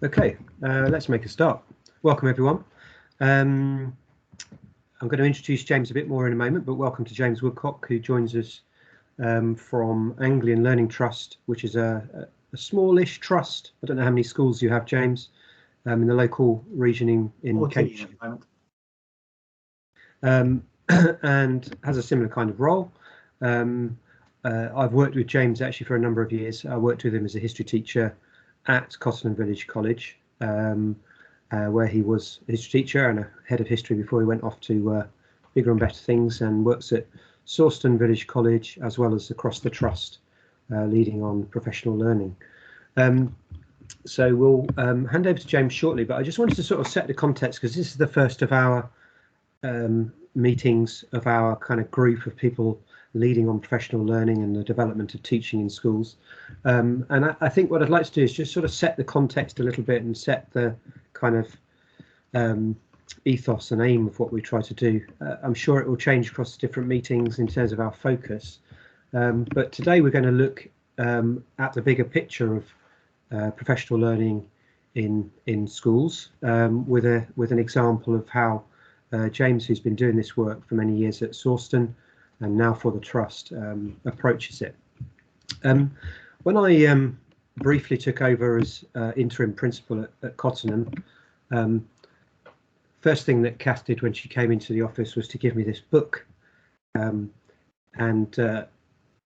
Okay, let's make a start. Welcome everyone. I'm going to introduce James a bit more in a moment, but welcome to James Woodcock, who joins us from Anglian Learning Trust, which is a smallish trust. I don't know how many schools you have, James, in the local region in Cambridge. And has a similar kind of role. I've worked with James actually for a number of years. I worked with him as a history teacher at Sawston Village College, where he was a history teacher and a head of history before he went off to bigger and better things, and works at Sawston Village College as well as across the trust, leading on professional learning. So we'll hand over to James shortly, but I just wanted to sort of set the context, because this is the first of our meetings of our kind of group of people leading on professional learning and the development of teaching in schools. And I think what I'd like to do is just sort of set the context a little bit and set the kind of ethos and aim of what we try to do. I'm sure it will change across different meetings in terms of our focus. But today we're going to look at the bigger picture of professional learning in schools, with an example of how James, who's been doing this work for many years at Sawston and now for the Trust, approaches it. When I briefly took over as interim principal at Cottenham, first thing that Kath did when she came into the office was to give me this book, and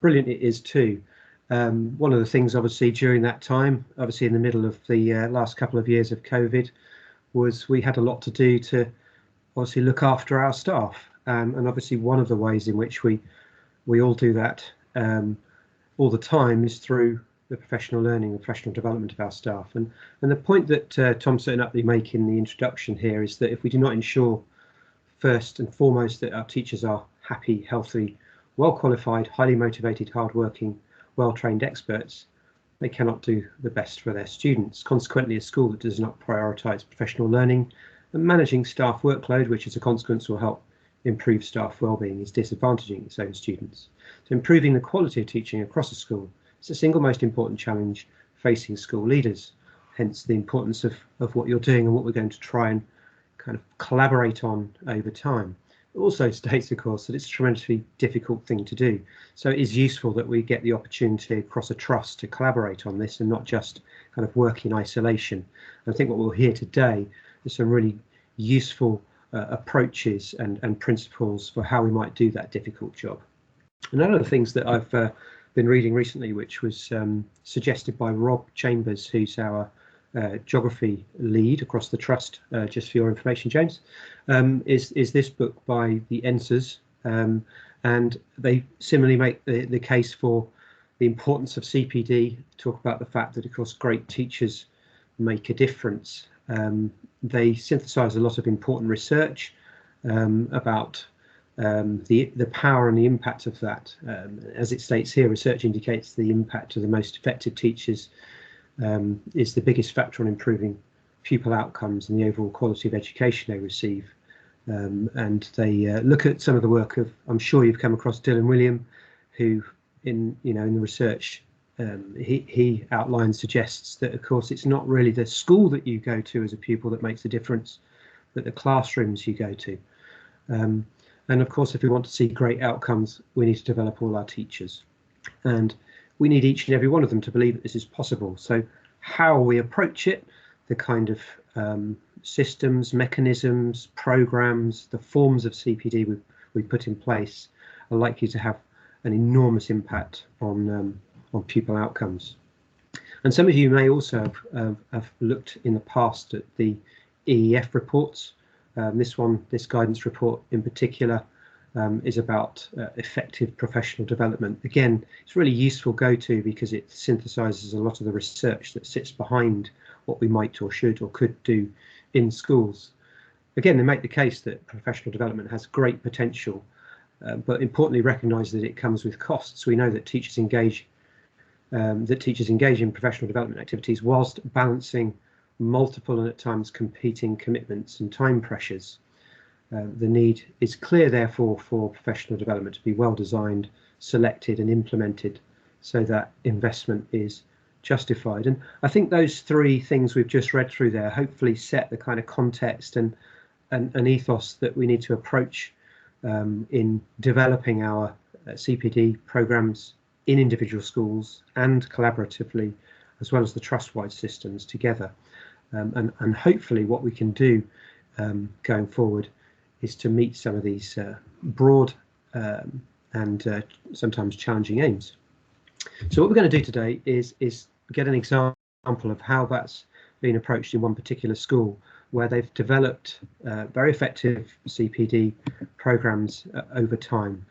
brilliant it is too. One of the things obviously during that time, obviously in the middle of the last couple of years of COVID, was we had a lot to do to obviously look after our staff, and obviously one of the ways in which we all do that all the time is through the professional learning and professional development of our staff. And the point that Tom certainly make in the introduction here is that if we do not ensure first and foremost that our teachers are happy, healthy, well qualified, highly motivated, hardworking, well-trained experts, they cannot do the best for their students. Consequently, a school that does not prioritise professional learning and managing staff workload, which as a consequence will help improve staff wellbeing, is disadvantaging its own students. So improving the quality of teaching across a school is the single most important challenge facing school leaders, hence the importance of what you're doing and what we're going to try and kind of collaborate on over time. It also states, of course, that it's a tremendously difficult thing to do. So it is useful that we get the opportunity across a trust to collaborate on this and not just kind of work in isolation. I think what we'll hear today is some really useful approaches and principles for how we might do that difficult job. And one of the things that I've been reading recently, which was suggested by Rob Chambers, who's our geography lead across the trust, just for your information, James, is this book by the Ensors, and they similarly make the case for the importance of CPD, talk about the fact that of course great teachers make a difference. They synthesize a lot of important research about the power and the impact of that. As it states here, research indicates the impact of the most effective teachers is the biggest factor on improving pupil outcomes and the overall quality of education they receive. And they look at some of the work of, I'm sure you've come across Dylan William, who in the research he outlines, suggests that of course it's not really the school that you go to as a pupil that makes the difference, but the classrooms you go to. And of course, if we want to see great outcomes, we need to develop all our teachers, and we need each and every one of them to believe that this is possible. So how we approach it, the kind of systems, mechanisms, programs, the forms of CPD we put in place are likely to have an enormous impact on pupil outcomes. And some of you may also have looked in the past at the EEF reports. This guidance report in particular is about effective professional development. Again, it's really useful go-to because it synthesizes a lot of the research that sits behind what we might or should or could do in schools. Again, they make the case that professional development has great potential, but importantly recognise that it comes with costs. We know that teachers engage in professional development activities whilst balancing multiple and at times competing commitments and time pressures. The need is clear, therefore, for professional development to be well designed, selected and implemented so that investment is justified. And I think those three things we've just read through there hopefully set the kind of context and an ethos that we need to approach in developing our CPD programs in individual schools and collaboratively, as well as the trust-wide systems together. And hopefully what we can do going forward is to meet some of these broad and sometimes challenging aims. So what we're going to do today is get an example of how that's been approached in one particular school, where they've developed very effective CPD programs over time.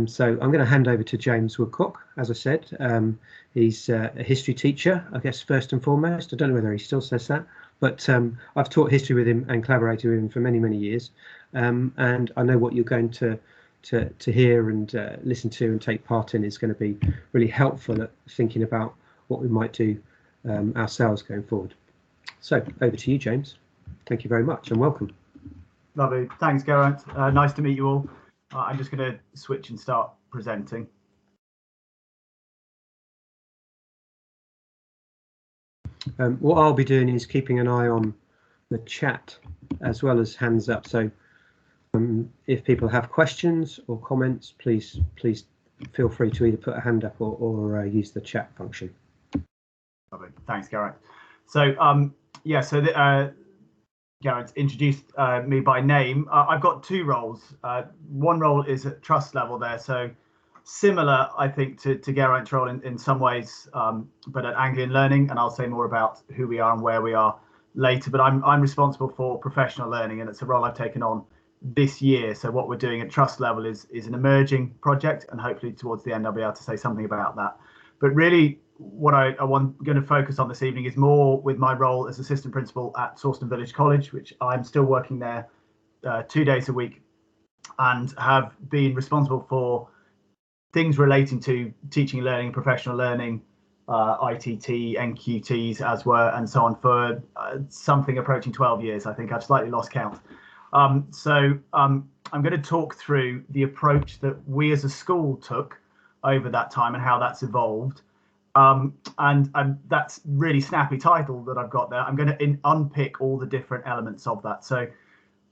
So I'm going to hand over to James Woodcock. As I said, he's a history teacher, I guess, first and foremost. I don't know whether he still says that, but I've taught history with him and collaborated with him for many, many years. And I know what you're going to hear and listen to and take part in is going to be really helpful at thinking about what we might do ourselves going forward. So over to you, James. Thank you very much and welcome. Lovely. Thanks, Geraint. Nice to meet you all. I'm just going to switch and start presenting. What I'll be doing is keeping an eye on the chat as well as hands up. So if people have questions or comments, please feel free to either put a hand up or use the chat function. Lovely. Thanks, Geraint. So Geraint introduced me by name. I've got two roles. One role is at trust level there, so similar, I think, to Geraint's role in some ways, but at Anglian Learning, and I'll say more about who we are and where we are later. But I'm responsible for professional learning, and it's a role I've taken on this year. So what we're doing at trust level is an emerging project, and hopefully towards the end I'll be able to say something about that. But really, what I'm going to focus on this evening is more with my role as assistant principal at Sawston Village College, which I'm still working there 2 days a week, and have been responsible for things relating to teaching, learning, professional learning, ITT, NQTs as were, and so on for something approaching 12 years. I think I've slightly lost count. So I'm going to talk through the approach that we as a school took over that time and how that's evolved. And that's really snappy title that I've got there. I'm going to unpick all the different elements of that. So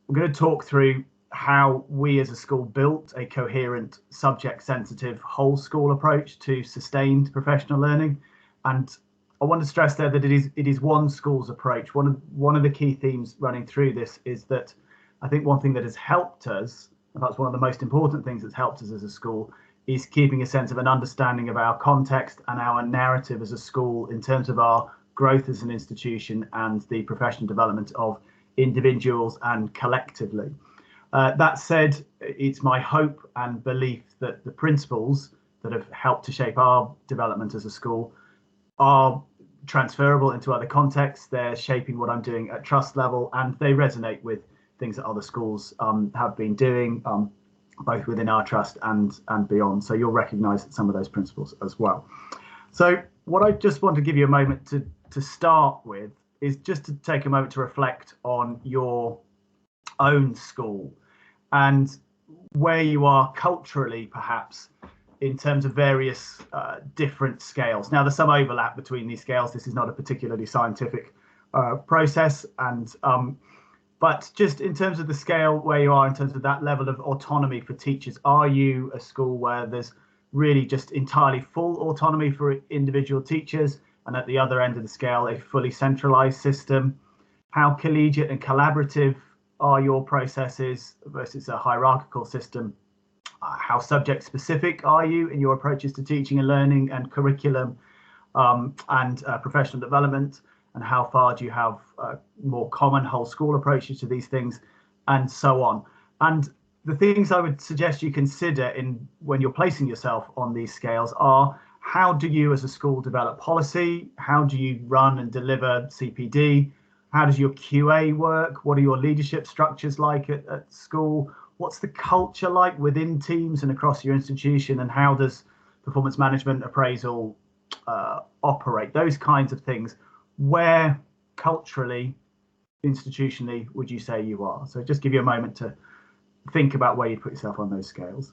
we're going to talk through how we as a school built a coherent, subject-sensitive whole school approach to sustained professional learning. And I want to stress there that it is one school's approach. One of the key themes running through this is that I think one thing that has helped us, and that's one of the most important things that's helped us as a school, is keeping a sense of an understanding of our context and our narrative as a school in terms of our growth as an institution and the professional development of individuals and collectively. That said, it's my hope and belief that the principles that have helped to shape our development as a school are transferable into other contexts. They're shaping what I'm doing at trust level, and they resonate with things that other schools have been doing, both within our trust and beyond. So you'll recognise some of those principles as well. So what I just want to give you a moment to start with is just to take a moment to reflect on your own school and where you are culturally, perhaps, in terms of various different scales. Now, there's some overlap between these scales. This is not a particularly scientific process, and but just in terms of the scale where you are, in terms of that level of autonomy for teachers, are you a school where there's really just entirely full autonomy for individual teachers, and at the other end of the scale, a fully centralized system? How collegiate and collaborative are your processes versus a hierarchical system? How subject specific are you in your approaches to teaching and learning and curriculum and professional development? And how far do you have more common whole school approaches to these things, and so on? And the things I would suggest you consider when you're placing yourself on these scales are: how do you as a school develop policy? How do you run and deliver CPD? How does your QA work? What are your leadership structures like at school? What's the culture like within teams and across your institution? And how does performance management appraisal operate? Those kinds of things. Where culturally, institutionally, would you say you are? So just give you a moment to think about where you put yourself on those scales.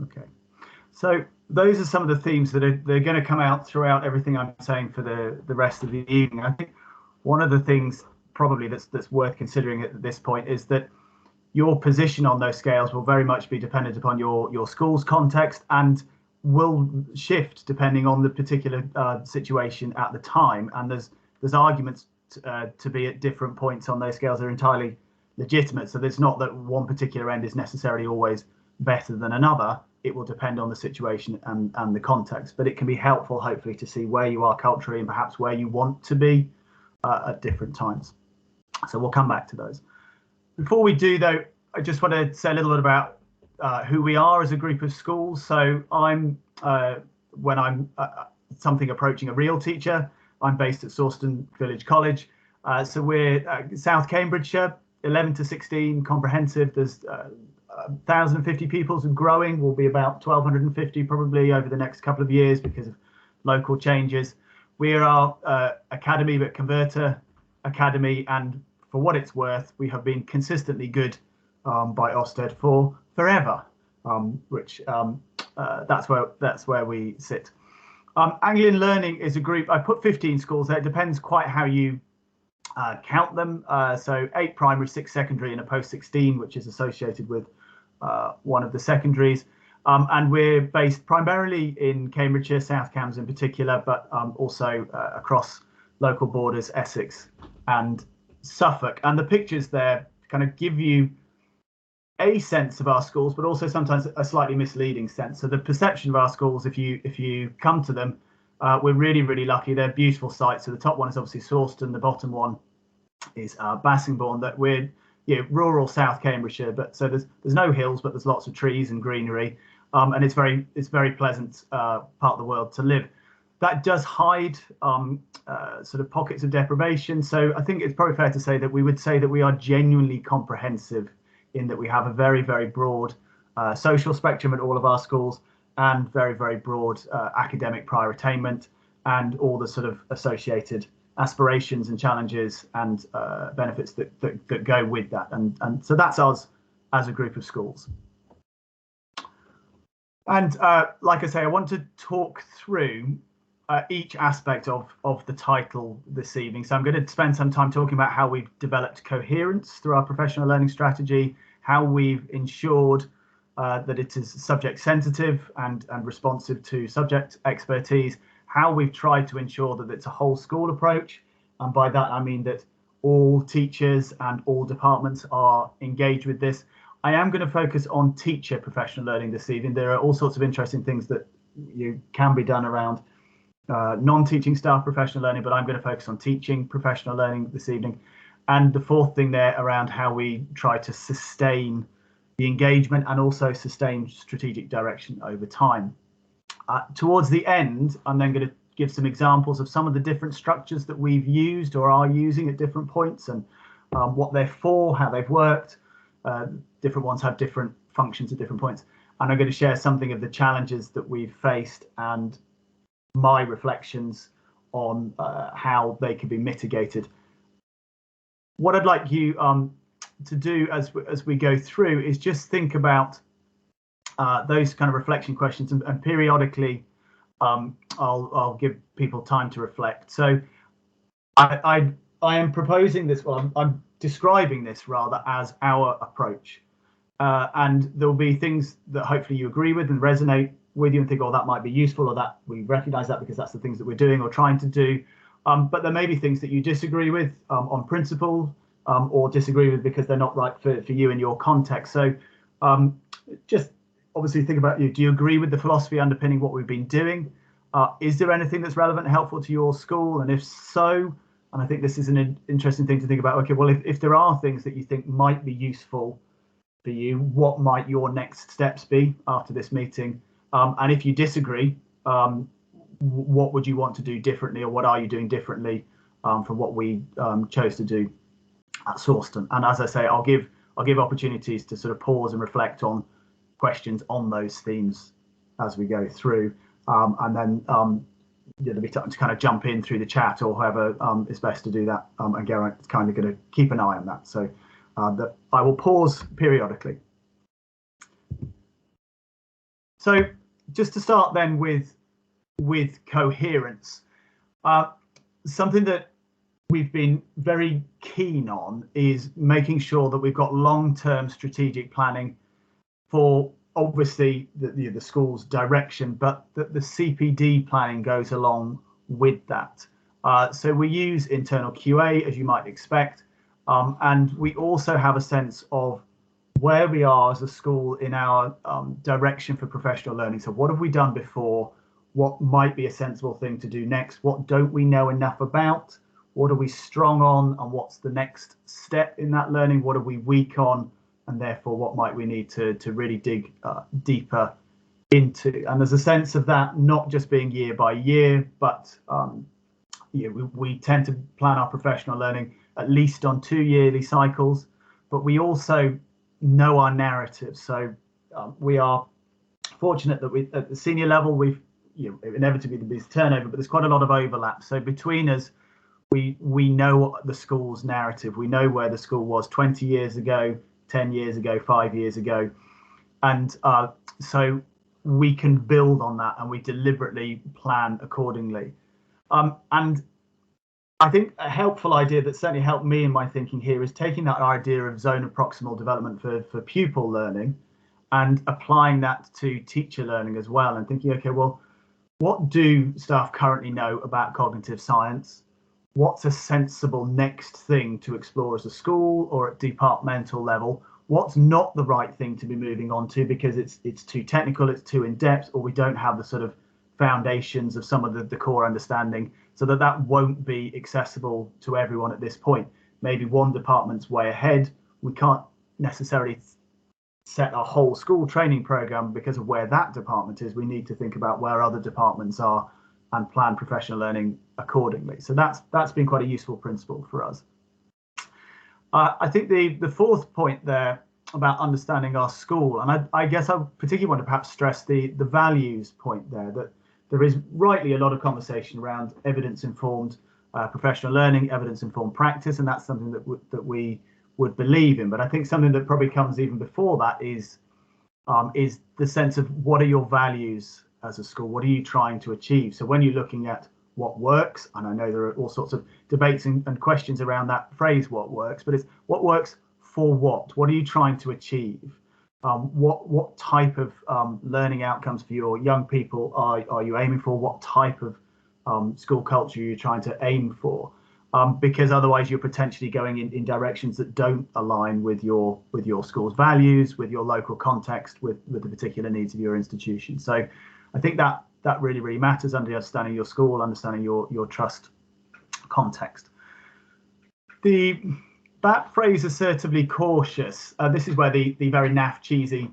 Okay. So those are some of the themes that they're going to come out throughout everything I'm saying for the rest of the evening. I think one of the things probably that's worth considering at this point is that your position on those scales will very much be dependent upon your school's context and will shift depending on the particular situation at the time. And there's arguments to be at different points on those scales. They're entirely legitimate. So there's not that one particular end is necessarily always better than another. It will depend on the situation and the context, but it can be helpful, hopefully, to see where you are culturally and perhaps where you want to be at different times. So we'll come back to those. Before we do, though, I just want to say a little bit about who we are as a group of schools. So when I'm something approaching a real teacher, I'm based at Sawston Village College. So we're South Cambridgeshire, 11 to 16 comprehensive. There's 1,050 pupils and growing. Will be about 1,250 probably over the next couple of years because of local changes. We are our academy, but converter academy, and for what it's worth, we have been consistently good by Ofsted for forever, which that's where we sit. Anglian Learning is a group. I put 15 schools there. It depends quite how you count them. So 8 primary, 6 secondary, and a post 16, which is associated with one of the secondaries. And we're based primarily in Cambridgeshire, South Cambs in particular, but also across local borders, Essex and Suffolk. And the pictures there kind of give you a sense of our schools, but also sometimes a slightly misleading sense. So the perception of our schools, if you come to them, we're really, really lucky. They're beautiful sites. So the top one is obviously Sawston. The bottom one is Bassingbourne. That we're rural South Cambridgeshire, but so there's no hills, but there's lots of trees and greenery, and it's very pleasant part of the world to live. That does hide sort of pockets of deprivation. So I think it's probably fair to say that we would say that we are genuinely comprehensive in that we have a very, very broad social spectrum at all of our schools and very, very broad academic prior attainment and all the sort of associated aspirations and challenges and benefits that go with that. And so that's us as a group of schools. And like I say, I want to talk through each aspect of the title this evening. So I'm going to spend some time talking about how we've developed coherence through our professional learning strategy, how we've ensured that it is subject sensitive and responsive to subject expertise, how we've tried to ensure that it's a whole school approach. And by that, I mean that all teachers and all departments are engaged with this. I am going to focus on teacher professional learning this evening. There are all sorts of interesting things that can be done around non-teaching staff professional learning, but I'm going to focus on teaching professional learning this evening. And the fourth thing there around how we try to sustain the engagement and also sustain strategic direction over time. Towards the end, I'm then going to give some examples of some of the different structures that we've used or are using at different points and what they're for, how they've worked. Different ones have different functions at different points. And I'm going to share something of the challenges that we've faced and my reflections on how they can be mitigated. What I'd like you to do as we go through is just think about those kind of reflection questions, and periodically I'll give people time to reflect. So I am proposing this, well, I'm describing this rather as our approach, and there'll be things that hopefully you agree with and resonate with you and think, oh, that might be useful, or that we recognize that because that's the things that we're doing or trying to do. But there may be things that you disagree with on principle, or disagree with because they're not right for you in your context. So just obviously think about you. Do you agree with the philosophy underpinning what we've been doing? Is there anything that's relevant and helpful to your school? And if so, and I think this is an interesting thing to think about, okay, well, if there are things that you think might be useful for you, what might your next steps be after this meeting? And if you disagree, what would you want to do differently, or what are you doing differently from what we chose to do at Sawston? And as I say, I'll give opportunities to sort of pause and reflect on questions on those themes as we go through, and then there'll be time to kind of jump in through the chat or whoever is best to do that. And Geraint's kind of going to keep an eye on that. So that I will pause periodically. So just to start then with coherence, something that we've been very keen on is making sure that we've got long-term strategic planning for obviously the school's direction, but that the CPD planning goes along with that. So we use internal QA, as you might expect, and we also have a sense of where we are as a school in our direction for professional learning. So what have we done before? What might be a sensible thing to do next? What don't we know enough about? What are we strong on? And what's the next step in that learning? What are we weak on? And therefore, what might we need to really dig deeper into? And there's a sense of that not just being year by year, but we tend to plan our professional learning at least on 2 yearly cycles, but we also know our narrative. So we are fortunate that we at the senior level, we've inevitably there's turnover, but there's quite a lot of overlap. So between us, we know the school's narrative. We know where the school was 20 years ago, 10 years ago, 5 years ago, and so we can build on that, and we deliberately plan accordingly. And I think a helpful idea that certainly helped me in my thinking here is taking that idea of zone of proximal development for pupil learning and applying that to teacher learning as well, and thinking, okay, well, what do staff currently know about cognitive science? What's a sensible next thing to explore as a school or at departmental level? What's not the right thing to be moving on to because it's too technical, it's too in depth, or we don't have the sort of foundations of some of the core understanding, so that won't be accessible to everyone at this point. Maybe one department's way ahead. We can't necessarily set a whole school training program because of where that department is. We need to think about where other departments are and plan professional learning accordingly. So that's been quite a useful principle for us. I think the fourth point there about understanding our school, and I guess I particularly want to perhaps stress the values point there, that there is rightly a lot of conversation around evidence-informed professional learning, evidence-informed practice, and that's something that we would believe in. But I think something that probably comes even before that is the sense of what are your values as a school? What are you trying to achieve? So when you're looking at what works, and I know there are all sorts of debates and questions around that phrase, what works, but it's what works for what? What are you trying to achieve? What type of learning outcomes for your young people are you aiming for? What type of school culture are you trying to aim for? Because otherwise you're potentially going in directions that don't align with your school's values, with your local context, with the particular needs of your institution. So I think that really, really matters, understanding your school, understanding your trust context. That phrase, assertively cautious, this is where the very naff, cheesy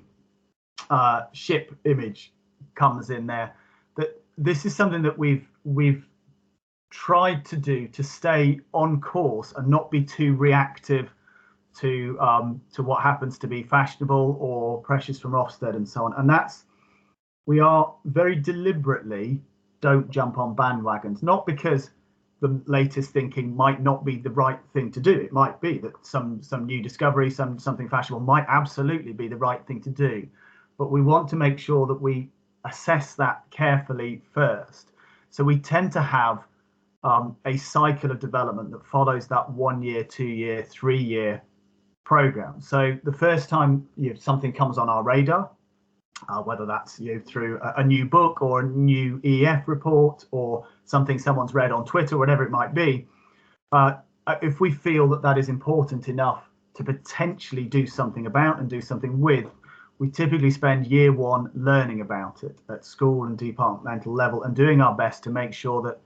ship image comes in there. That this is something that we've tried to do to stay on course and not be too reactive to what happens to be fashionable or pressures from Ofsted and so on. And we are very deliberately don't jump on bandwagons, not because the latest thinking might not be the right thing to do. It might be that some new discovery, something fashionable might absolutely be the right thing to do, but we want to make sure that we assess that carefully first. So we tend to have a cycle of development that follows that 1 year, 2 year, 3 year program. So the first time something comes on our radar, whether that's through a new book or a new EEF report or something someone's read on Twitter, whatever it might be, if we feel that is important enough to potentially do something about and do something with, we typically spend year one learning about it at school and departmental level and doing our best to make sure that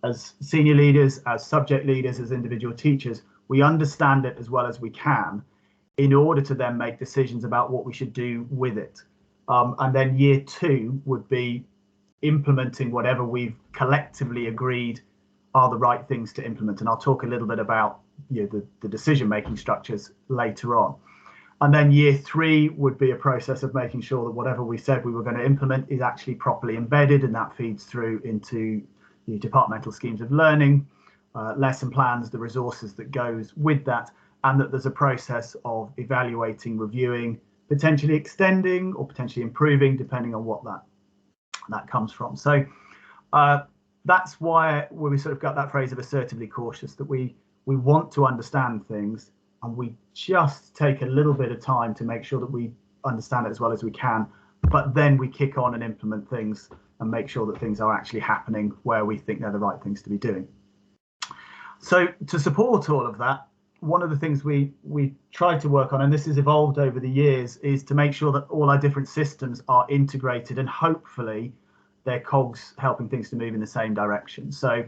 as senior leaders, as subject leaders, as individual teachers, we understand it as well as we can, in order to then make decisions about what we should do with it. And then year two would be implementing whatever we've collectively agreed are the right things to implement. And I'll talk a little bit about the decision-making structures later on. And then year three would be a process of making sure that whatever we said we were going to implement is actually properly embedded, and that feeds through into the departmental schemes of learning, lesson plans, the resources that goes with that, and that there's a process of evaluating, reviewing, potentially extending or potentially improving, depending on what that comes from. So that's why we sort of got that phrase of assertively cautious, that we want to understand things, and we just take a little bit of time to make sure that we understand it as well as we can, but then we kick on and implement things and make sure that things are actually happening where we think they're the right things to be doing. So to support all of that, one of the things we try to work on, and this has evolved over the years, is to make sure that all our different systems are integrated, and hopefully they're cogs helping things to move in the same direction. So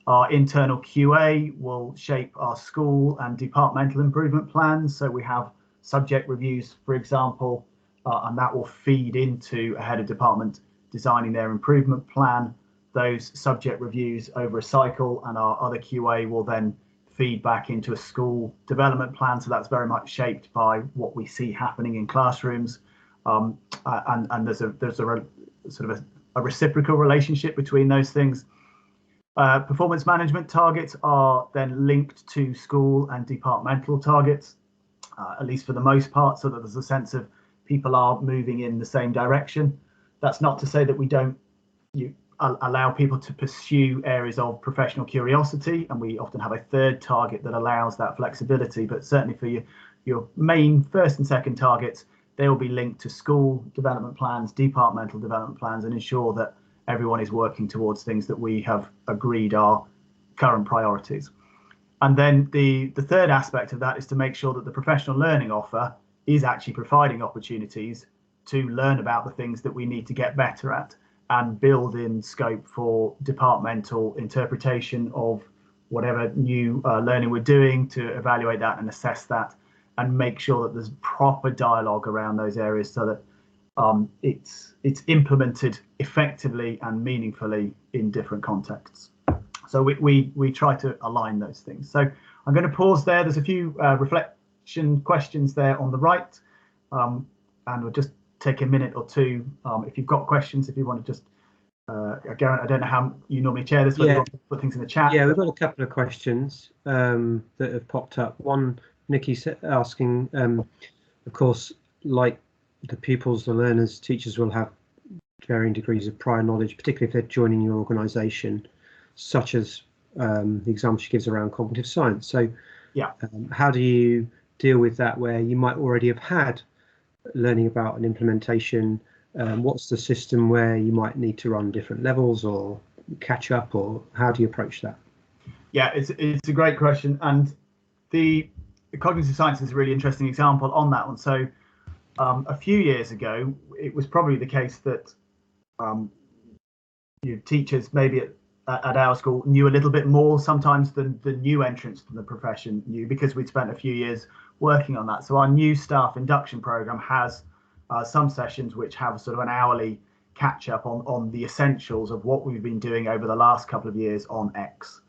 our internal QA will shape our school and departmental improvement plans. So we have subject reviews, for example, and that will feed into a head of department designing their improvement plan. Those subject reviews over a cycle, and our other QA will then feed back into a school development plan. So that's very much shaped by what we see happening in classrooms, and there's a sort of a reciprocal relationship between those things. Performance management targets are then linked to school and departmental targets, at least for the most part, so that there's a sense of people are moving in the same direction. That's not to say that we don't allow people to pursue areas of professional curiosity, and we often have a third target that allows that flexibility, but certainly for your main first and second targets, they will be linked to school development plans, departmental development plans, and ensure that everyone is working towards things that we have agreed are current priorities. And then the third aspect of that is to make sure that the professional learning offer is actually providing opportunities to learn about the things that we need to get better at, and build in scope for departmental interpretation of whatever new learning we're doing, to evaluate that and assess that, and make sure that there's proper dialogue around those areas, so that it's implemented effectively and meaningfully in different contexts. So we try to align those things. So I'm going to pause there. There's a few reflection questions there on the right, and we'll just take a minute or two. If you've got questions, if you want to just, Geraint, I don't know how you normally chair this, whether you want to put things in the chat. Yeah, we've got a couple of questions that have popped up. One, Nikki asking, of course, like the pupils, the learners, teachers will have varying degrees of prior knowledge, particularly if they're joining your organisation, such as the example she gives around cognitive science. So yeah, how do you deal with that, where you might already have had learning about an implementation? What's the system where you might need to run different levels or catch up, or how do you approach that? Yeah, it's a great question, and the cognitive science is a really interesting example on that one. So a few years ago, it was probably the case that teachers maybe at our school knew a little bit more sometimes than the new entrants to the profession knew, because we'd spent a few years working on that. So our new staff induction program has some sessions which have sort of an hourly catch up on the essentials of what we've been doing over the last couple of years on X.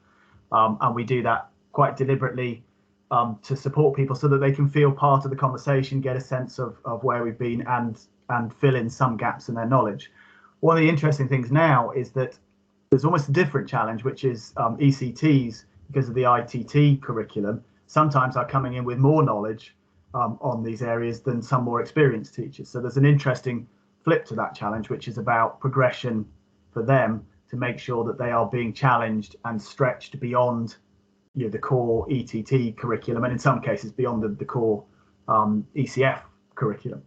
And we do that quite deliberately to support people so that they can feel part of the conversation, get a sense of where we've been, and fill in some gaps in their knowledge. One of the interesting things now is that there's almost a different challenge, which is ECTs, because of the ITT curriculum, sometimes are coming in with more knowledge on these areas than some more experienced teachers. So there's an interesting flip to that challenge, which is about progression for them, to make sure that they are being challenged and stretched beyond the core ETT curriculum, and in some cases beyond the core ECF curriculum.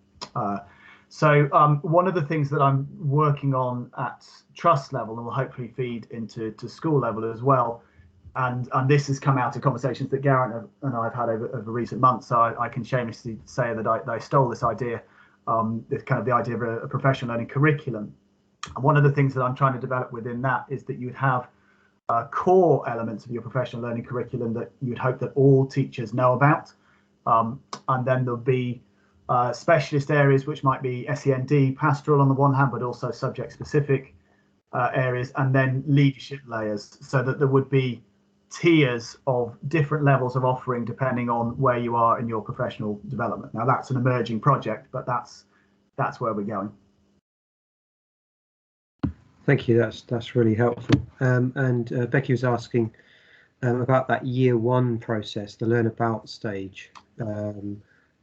So one of the things that I'm working on at trust level, and will hopefully feed into school level as well, and this has come out of conversations that Geraint and I have had over recent months, so I can shamelessly say that I stole this idea, this kind of the idea of a professional learning curriculum. And one of the things that I'm trying to develop within that is that you would have core elements of your professional learning curriculum that you'd hope that all teachers know about, and then there'll be specialist areas which might be SEND, pastoral on the one hand, but also subject specific areas, and then leadership layers, so that there would be tiers of different levels of offering depending on where you are in your professional development. Now that's an emerging project, but that's where we're going. Thank you, that's really helpful. And Becky was asking about that year one process, the learn about stage.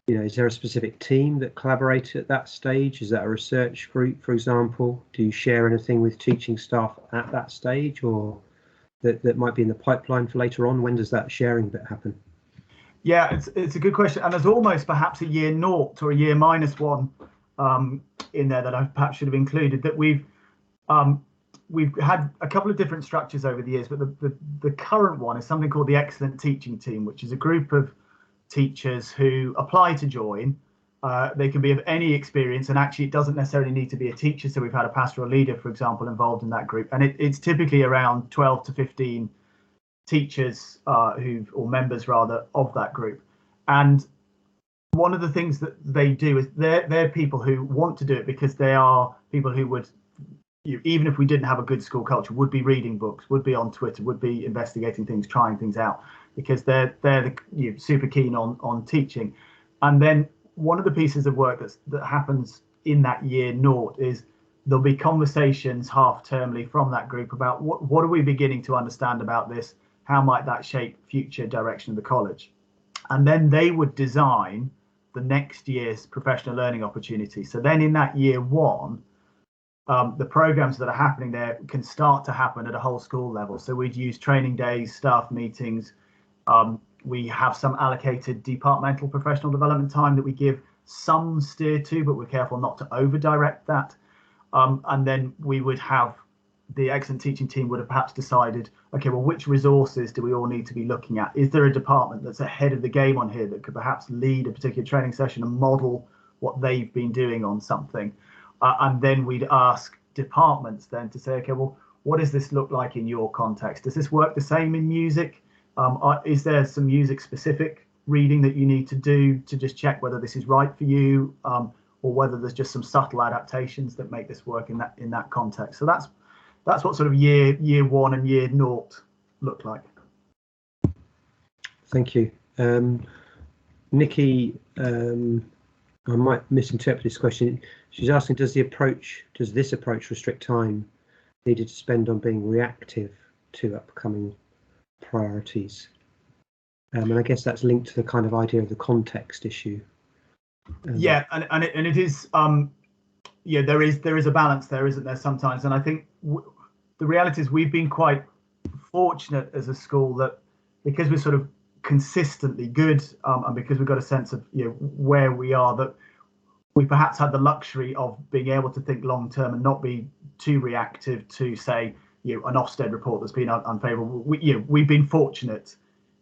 Is there a specific team that collaborates at that stage? Is that a research group, for example? Do you share anything with teaching staff at that stage, or that might be in the pipeline for later on? When does that sharing bit happen? Yeah, it's a good question, and there's almost perhaps a year naught or a year -1 in there that I perhaps should have included. That we've had a couple of different structures over the years, but the current one is something called the Excellent Teaching Team, which is a group of teachers who apply to join. They can be of any experience, and actually it doesn't necessarily need to be a teacher. So we've had a pastoral leader, for example, involved in that group, and it's typically around 12 to 15 teachers or members rather of that group. And one of the things that they do is they're people who want to do it because they are people who would, even if we didn't have a good school culture, would be reading books, would be on Twitter, would be investigating things, trying things out, because they're super keen on teaching. And then one of the pieces of work that happens in that year naught is there'll be conversations half-termly from that group about what are we beginning to understand about this, how might that shape future direction of the college, and then they would design the next year's professional learning opportunity. So then in that year one, the programs that are happening there can start to happen at a whole school level. So we'd use training days, staff meetings. We have some allocated departmental professional development time that we give some steer to, but we're careful not to over direct that. And then we would have the Excellent Teaching Team would have perhaps decided, okay, well, which resources do we all need to be looking at? Is there a department that's ahead of the game on here that could perhaps lead a particular training session and model what they've been doing on something? And then we'd ask departments then to say, okay, well, what does this look like in your context? Does this work the same in music? Is there some music specific reading that you need to do to just check whether this is right for you, or whether there's just some subtle adaptations that make this work in that context? So that's what sort of year one and year naught look like. Thank you. Nikki, I might misinterpret this question. She's asking, does this approach restrict time needed to spend on being reactive to upcoming priorities? And I guess that's linked to the kind of idea of the context issue. Yeah, and it is there is a balance there, isn't there, sometimes? And I think the reality is we've been quite fortunate as a school that because we're sort of consistently good, and because we've got a sense of where we are, that we perhaps had the luxury of being able to think long term and not be too reactive to, say, an Ofsted report that's been unfavourable. We've been fortunate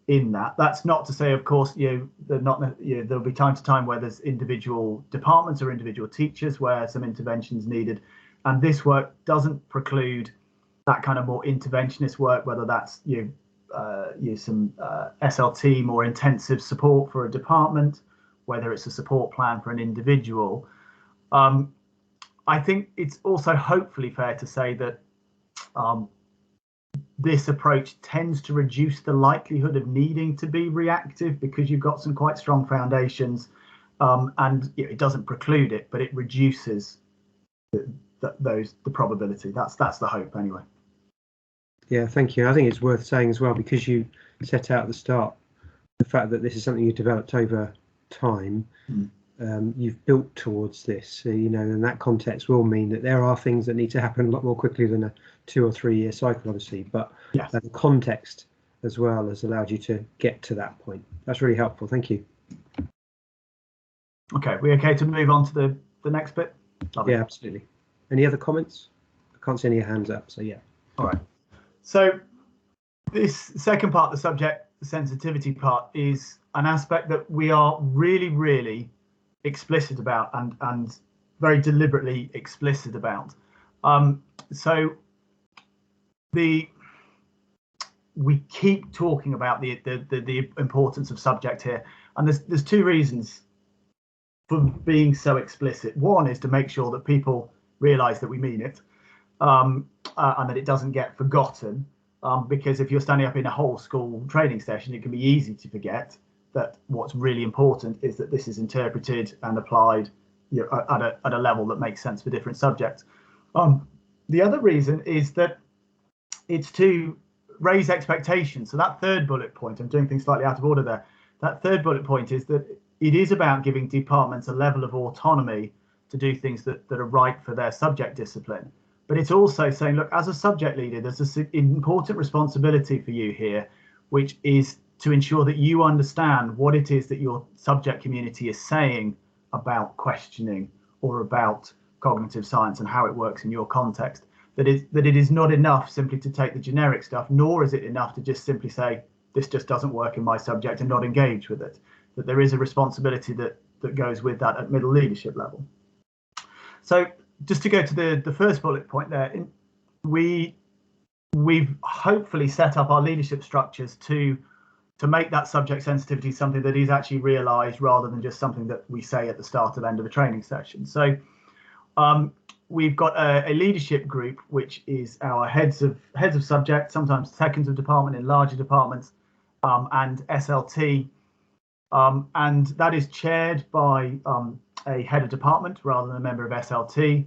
in that. That's not to say, of course, there'll be time to time where there's individual departments or individual teachers where some interventions needed, and this work doesn't preclude that kind of more interventionist work, whether that's some SLT, more intensive support for a department, whether it's a support plan for an individual. I think it's also hopefully fair to say that this approach tends to reduce the likelihood of needing to be reactive because you've got some quite strong foundations, and it doesn't preclude it, but it reduces the probability. That's the hope anyway. Yeah, thank you. I think it's worth saying as well, because you set out at the start the fact that this is something you developed over time. You've built towards this, and that context will mean that there are things that need to happen a lot more quickly than a 2 or 3 year cycle, obviously, but yes, the context as well has allowed you to get to that point. That's really helpful. Thank you. Okay, we okay to move on to the next bit? Lovely. Yeah, absolutely. Any other comments? I can't see any hands up, so yeah. All right. So this second part, the subject sensitivity part, is an aspect that we are really, really explicit about and very deliberately explicit about. So we keep talking about the importance of subject here, and there's two reasons for being so explicit. One is to make sure that people realise that we mean it, and that it doesn't get forgotten, because if you're standing up in a whole school training session, it can be easy to forget that what's really important is that this is interpreted and applied at a level that makes sense for different subjects. The other reason is that it's to raise expectations. So that third bullet point, I'm doing things slightly out of order there. That third bullet point is that it is about giving departments a level of autonomy to do things that are right for their subject discipline. But it's also saying, look, as a subject leader, there's an important responsibility for you here, which is to ensure that you understand what it is that your subject community is saying about questioning or about cognitive science and how it works in your context. That it is not enough simply to take the generic stuff, nor is it enough to just simply say, this just doesn't work in my subject and not engage with it. That there is a responsibility that goes with that at middle leadership level. So just to go to the first bullet point there, we've hopefully set up our leadership structures to make that subject sensitivity something that is actually realised rather than just something that we say at the start and end of a training session. So we've got a leadership group, which is our heads of subject, sometimes seconds of department in larger departments, and SLT, and that is chaired by a head of department rather than a member of SLT.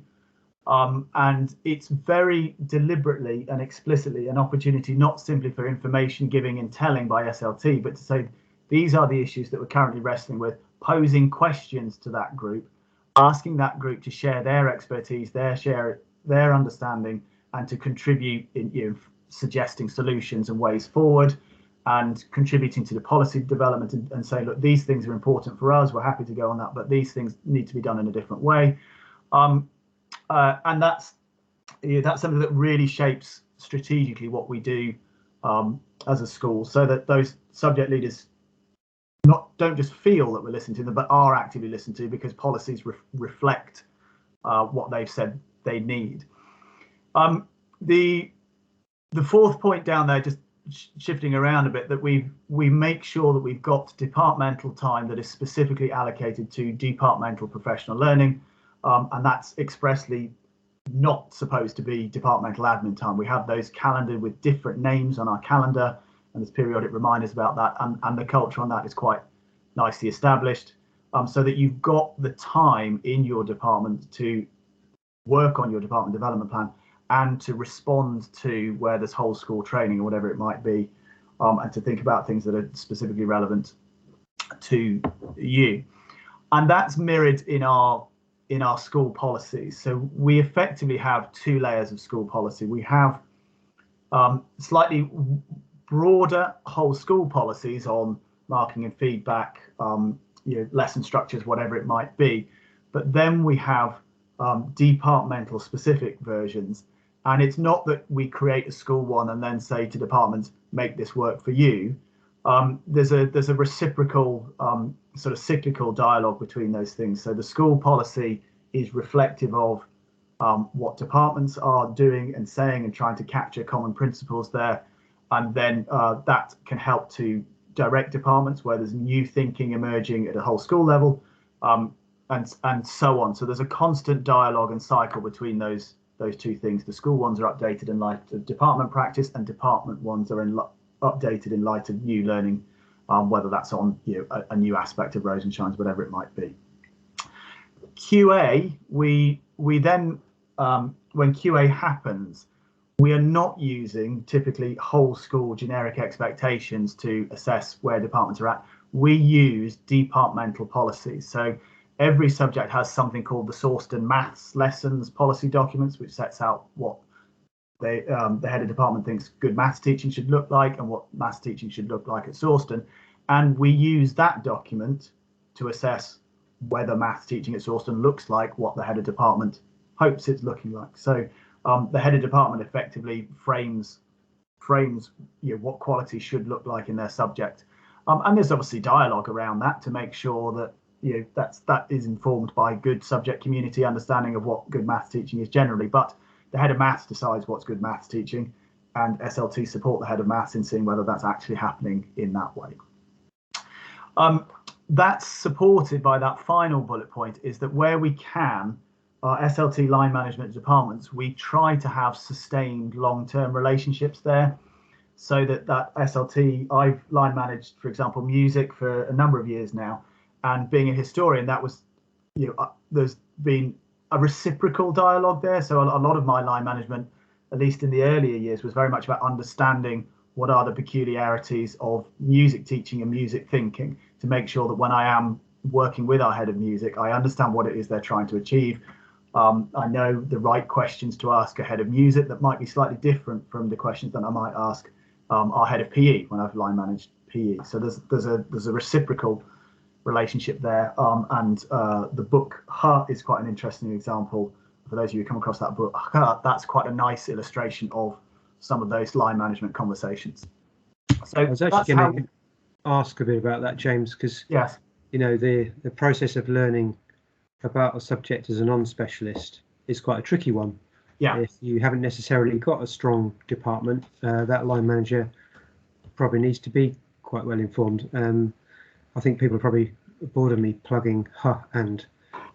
And it's very deliberately and explicitly an opportunity not simply for information giving and telling by SLT, but to say these are the issues that we're currently wrestling with, posing questions to that group, asking that group to share their expertise, their understanding, and to contribute in suggesting solutions and ways forward, and contributing to the policy development and saying, look, these things are important for us, we're happy to go on that, but these things need to be done in a different way. And that's something that really shapes strategically what we do as a school, so that those subject leaders don't just feel that we're listening to them, but are actively listened to, because policies reflect what they've said they need. The fourth point down there, just shifting around a bit, that we make sure that we've got departmental time that is specifically allocated to departmental professional learning. And that's expressly not supposed to be departmental admin time. We have those calendared with different names on our calendar, and there's periodic reminders about that, and the culture on that is quite nicely established, so that you've got the time in your department to work on your department development plan and to respond to where there's whole school training or whatever it might be, and to think about things that are specifically relevant to you. And that's mirrored in our school policies. So we effectively have two layers of school policy. We have slightly broader whole school policies on marking and feedback, lesson structures, whatever it might be. But then we have departmental specific versions. And it's not that we create a school one and then say to departments, make this work for you. There's a reciprocal sort of cyclical dialogue between those things. So the school policy is reflective of what departments are doing and saying and trying to capture common principles there. And then that can help to direct departments where there's new thinking emerging at a whole school level, and so on. So there's a constant dialogue and cycle between those two things. The school ones are updated in light of department practice, and department ones are updated in light of new learning, whether that's on a new aspect of Rose and Shines, whatever it might be. QA, we then, when QA happens, we are not using typically whole school generic expectations to assess where departments are at. We use departmental policies. So every subject has something called the Sawston Maths Lessons Policy Documents, which sets out what the head of department thinks good maths teaching should look like and what maths teaching should look like at Sawston. And we use that document to assess whether maths teaching at Sawston looks like what the head of department hopes it's looking like. So the head of department effectively frames what quality should look like in their subject. And there's obviously dialogue around that to make sure that that is informed by good subject community understanding of what good maths teaching is generally. But the head of maths decides what's good maths teaching, and SLT support the head of maths in seeing whether that's actually happening in that way. That's supported by that final bullet point, is that where we can, our SLT line management departments, we try to have sustained long-term relationships there, so that SLT, I've line managed, for example, music for a number of years now, and being a historian, that was, there's been a reciprocal dialogue there. So a lot of my line management, at least in the earlier years, was very much about understanding what are the peculiarities of music teaching and music thinking, to make sure that when I am working with our head of music, I understand what it is they're trying to achieve. I know the right questions to ask a head of music that might be slightly different from the questions that I might ask our head of PE when I've line managed PE. So there's a reciprocal relationship there. And the book Heart is quite an interesting example. For those of you who come across that book, that's quite a nice illustration of some of those line management conversations. So I was actually going to ask a bit about that, James, because yes, you know, the process of learning about a subject as a non-specialist is quite a tricky one. Yeah. If you haven't necessarily got a strong department, that line manager probably needs to be quite well informed. I think people are probably bored of me plugging Huh and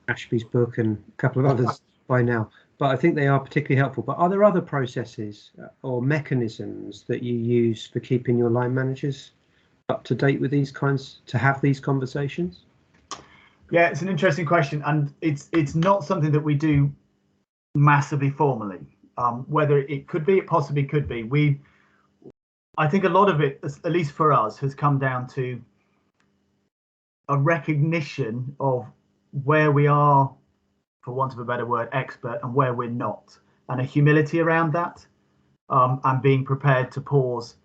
Ashby's book and a couple of others by now, but I think they are particularly helpful. But are there other processes or mechanisms that you use for keeping your line managers up to date with these kinds, to have these conversations? Yeah, it's an interesting question, and it's not something that we do massively formally. Whether it could be, it possibly could be. I think a lot of it, at least for us, has come down to a recognition of where we are, for want of a better word, expert, and where we're not, and a humility around that, and being prepared to pause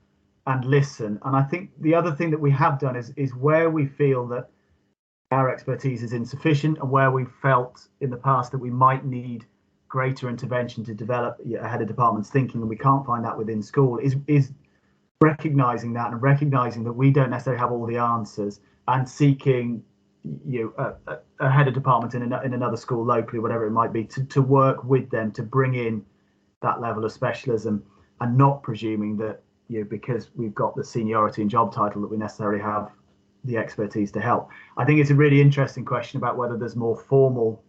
and listen. And I think the other thing that we have done is where we feel that our expertise is insufficient, and where we've felt in the past that we might need greater intervention to develop ahead of department's thinking, and we can't find that within school, is recognizing that, and recognizing that we don't necessarily have all the answers, and seeking a head of department in another school locally, whatever it might be, to work with them to bring in that level of specialism, and not presuming that because we've got the seniority and job title that we necessarily have the expertise to help. I think it's a really interesting question about whether there's more formal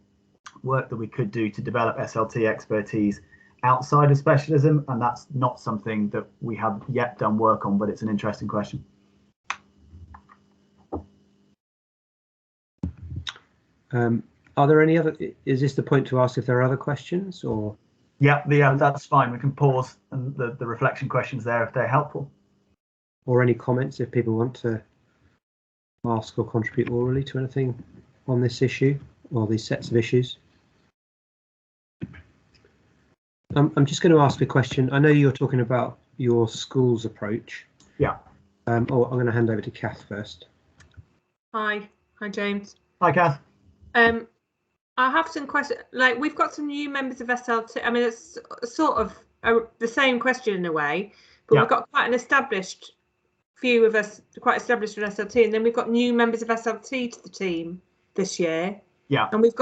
work that we could do to develop SLT expertise outside of specialism, and that's not something that we have yet done work on, but it's an interesting question. Are there any other, is this the point to ask if there are other questions, or? Yeah, that's fine. We can pause and the reflection questions there if they're helpful. Or any comments if people want to ask or contribute orally to anything on this issue or these sets of issues. I'm just going to ask a question. I know you're talking about your school's approach. Yeah. I'm going to hand over to Kath first. Hi, James. Hi, Kath. I have some questions. Like, we've got some new members of SLT. I mean, it's sort of the same question in a way, but we've got quite an established few of us, quite established with SLT, and then we've got new members of SLT to the team this year. Yeah. And we've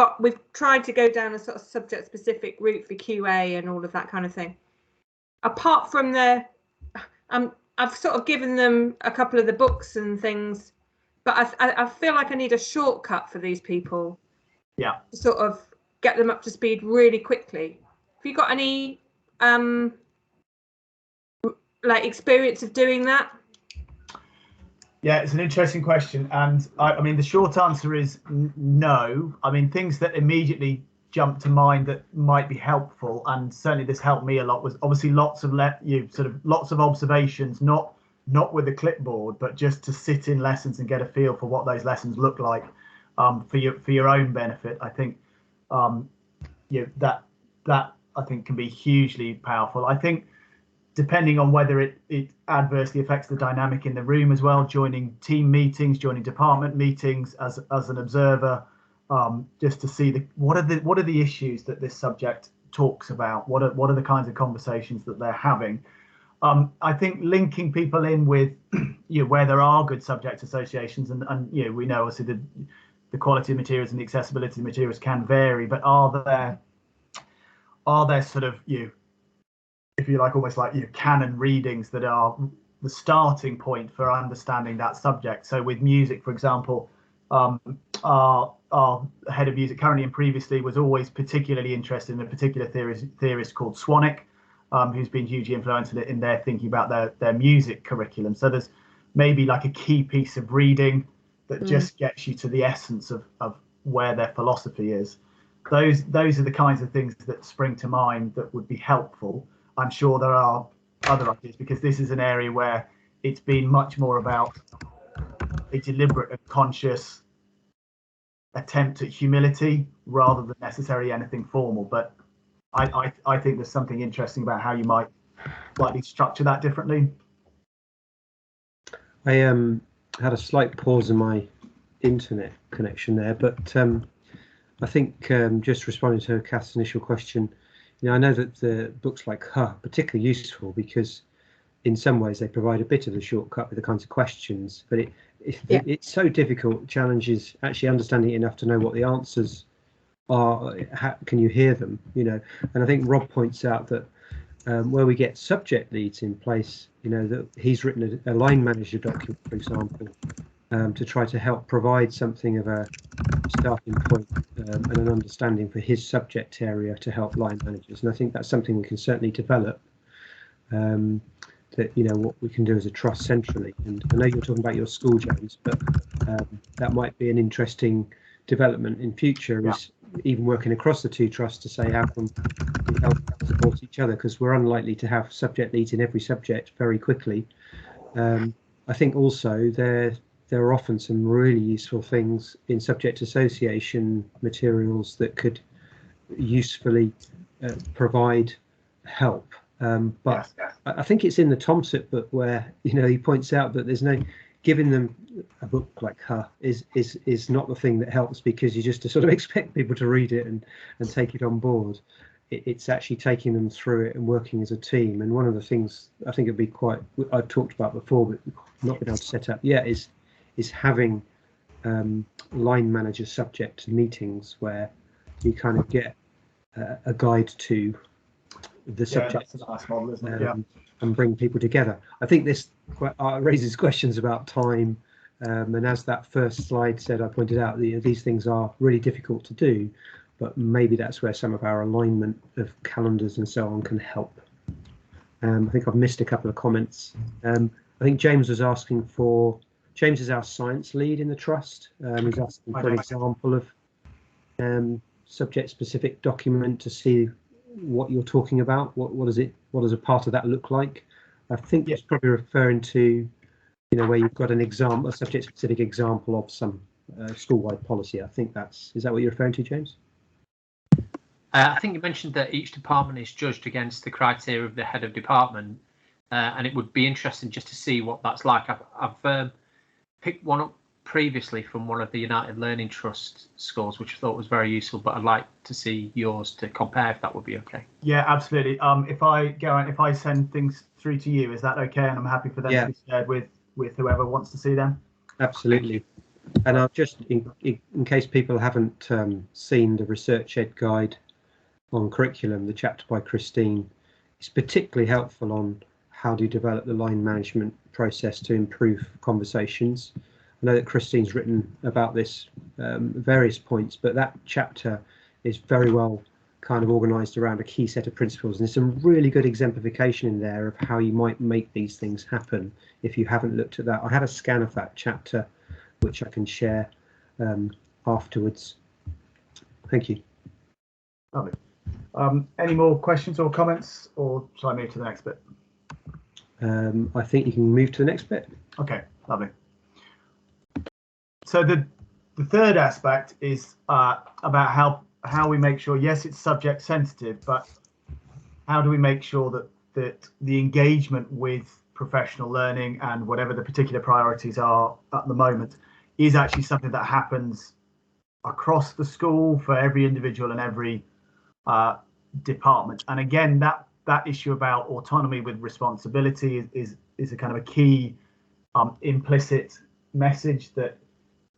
tried to go down a sort of subject specific route for QA and all of that kind of thing. Apart from I've sort of given them a couple of the books and things, but I feel like I need a shortcut for these people. Yeah. To sort of get them up to speed really quickly. Have you got any like experience of doing that? Yeah, it's an interesting question, and I mean the short answer is no. I mean, things that immediately jump to mind that might be helpful, and certainly this helped me a lot, was obviously lots of observations, not with a clipboard, but just to sit in lessons and get a feel for what those lessons look like, for your own benefit. I think that I think can be hugely powerful. I think depending on whether it adversely affects the dynamic in the room as well, joining team meetings, joining department meetings as an observer, just to see what are the issues that this subject talks about, what are the kinds of conversations that they're having. I think linking people in with where there are good subject associations, and we know obviously the quality of materials and the accessibility of materials can vary, but are there sort of if you like, almost like canon readings that are the starting point for understanding that subject. So with music, for example, our head of music currently and previously was always particularly interested in a particular theorist called Swanwick, who's been hugely influential in their thinking about their music curriculum. So there's maybe like a key piece of reading that just gets you to the essence of where their philosophy is. Those are the kinds of things that spring to mind that would be helpful. I'm sure there are other ideas, because this is an area where it's been much more about a deliberate and conscious attempt at humility rather than necessarily anything formal. But I think there's something interesting about how you might likely structure that differently. I had a slight pause in my internet connection there, but I think just responding to Kath's initial question, I know that the books like Her are particularly useful because in some ways they provide a bit of a shortcut with the kinds of questions, but it's so difficult. Challenges actually understanding it enough to know what the answers are. How can you hear them? And I think Rob points out that where we get subject leads in place, that he's written a line manager document, for example, to try to help provide something of a starting point and an understanding for his subject area to help line managers. And I think that's something we can certainly develop. That what we can do as a trust centrally. And I know you're talking about your school, James, but that might be an interesting development in future. Is even working across the two trusts to say how can we help support each other, because we're unlikely to have subject leads in every subject very quickly. I think also there are often some really useful things in subject association materials that could usefully provide help. But I think it's in the Tomsit book where he points out that there's no giving them a book like Her is not the thing that helps, because you just sort of expect people to read it and take it on board. It's actually taking them through it and working as a team. And one of the things I think it'd be I've talked about before but not been able to set up yet is having line manager subject meetings where you kind of get a guide to the subject. That's a nice model, isn't it? And bring people together. I think this raises questions about time, and as that first slide said, I pointed out these things are really difficult to do, but maybe that's where some of our alignment of calendars and so on can help. I think I've missed a couple of comments. I think James was asking for, James is our science lead in the trust. He's asking for an example of subject-specific document to see what you're talking about. What does a part of that look like? I think it's probably referring to where you've got a subject-specific example of some school-wide policy. I think is that what you're referring to, James? I think you mentioned that each department is judged against the criteria of the head of department, and it would be interesting just to see what that's like. I've picked one up previously from one of the United Learning Trust scores, which I thought was very useful, but I'd like to see yours to compare, if that would be okay. Yeah, absolutely. If I send things through to you, is that okay? And I'm happy for them to be shared with whoever wants to see them. Absolutely. And I'll just, in case people haven't seen the Research Ed guide on curriculum, the chapter by Christine is particularly helpful on how do you develop the line management process to improve conversations. I know that Christine's written about this various points, but that chapter is very well kind of organised around a key set of principles, and there's some really good exemplification in there of how you might make these things happen if you haven't looked at that. I had a scan of that chapter which I can share afterwards. Thank you. Lovely. Any more questions or comments, or shall I move to the next bit? I think you can move to the next bit. Okay, lovely. So the third aspect is about how we make sure, yes, it's subject sensitive, but how do we make sure that the engagement with professional learning and whatever the particular priorities are at the moment is actually something that happens across the school for every individual and every department. And again, that issue about autonomy with responsibility is a kind of a key implicit message that,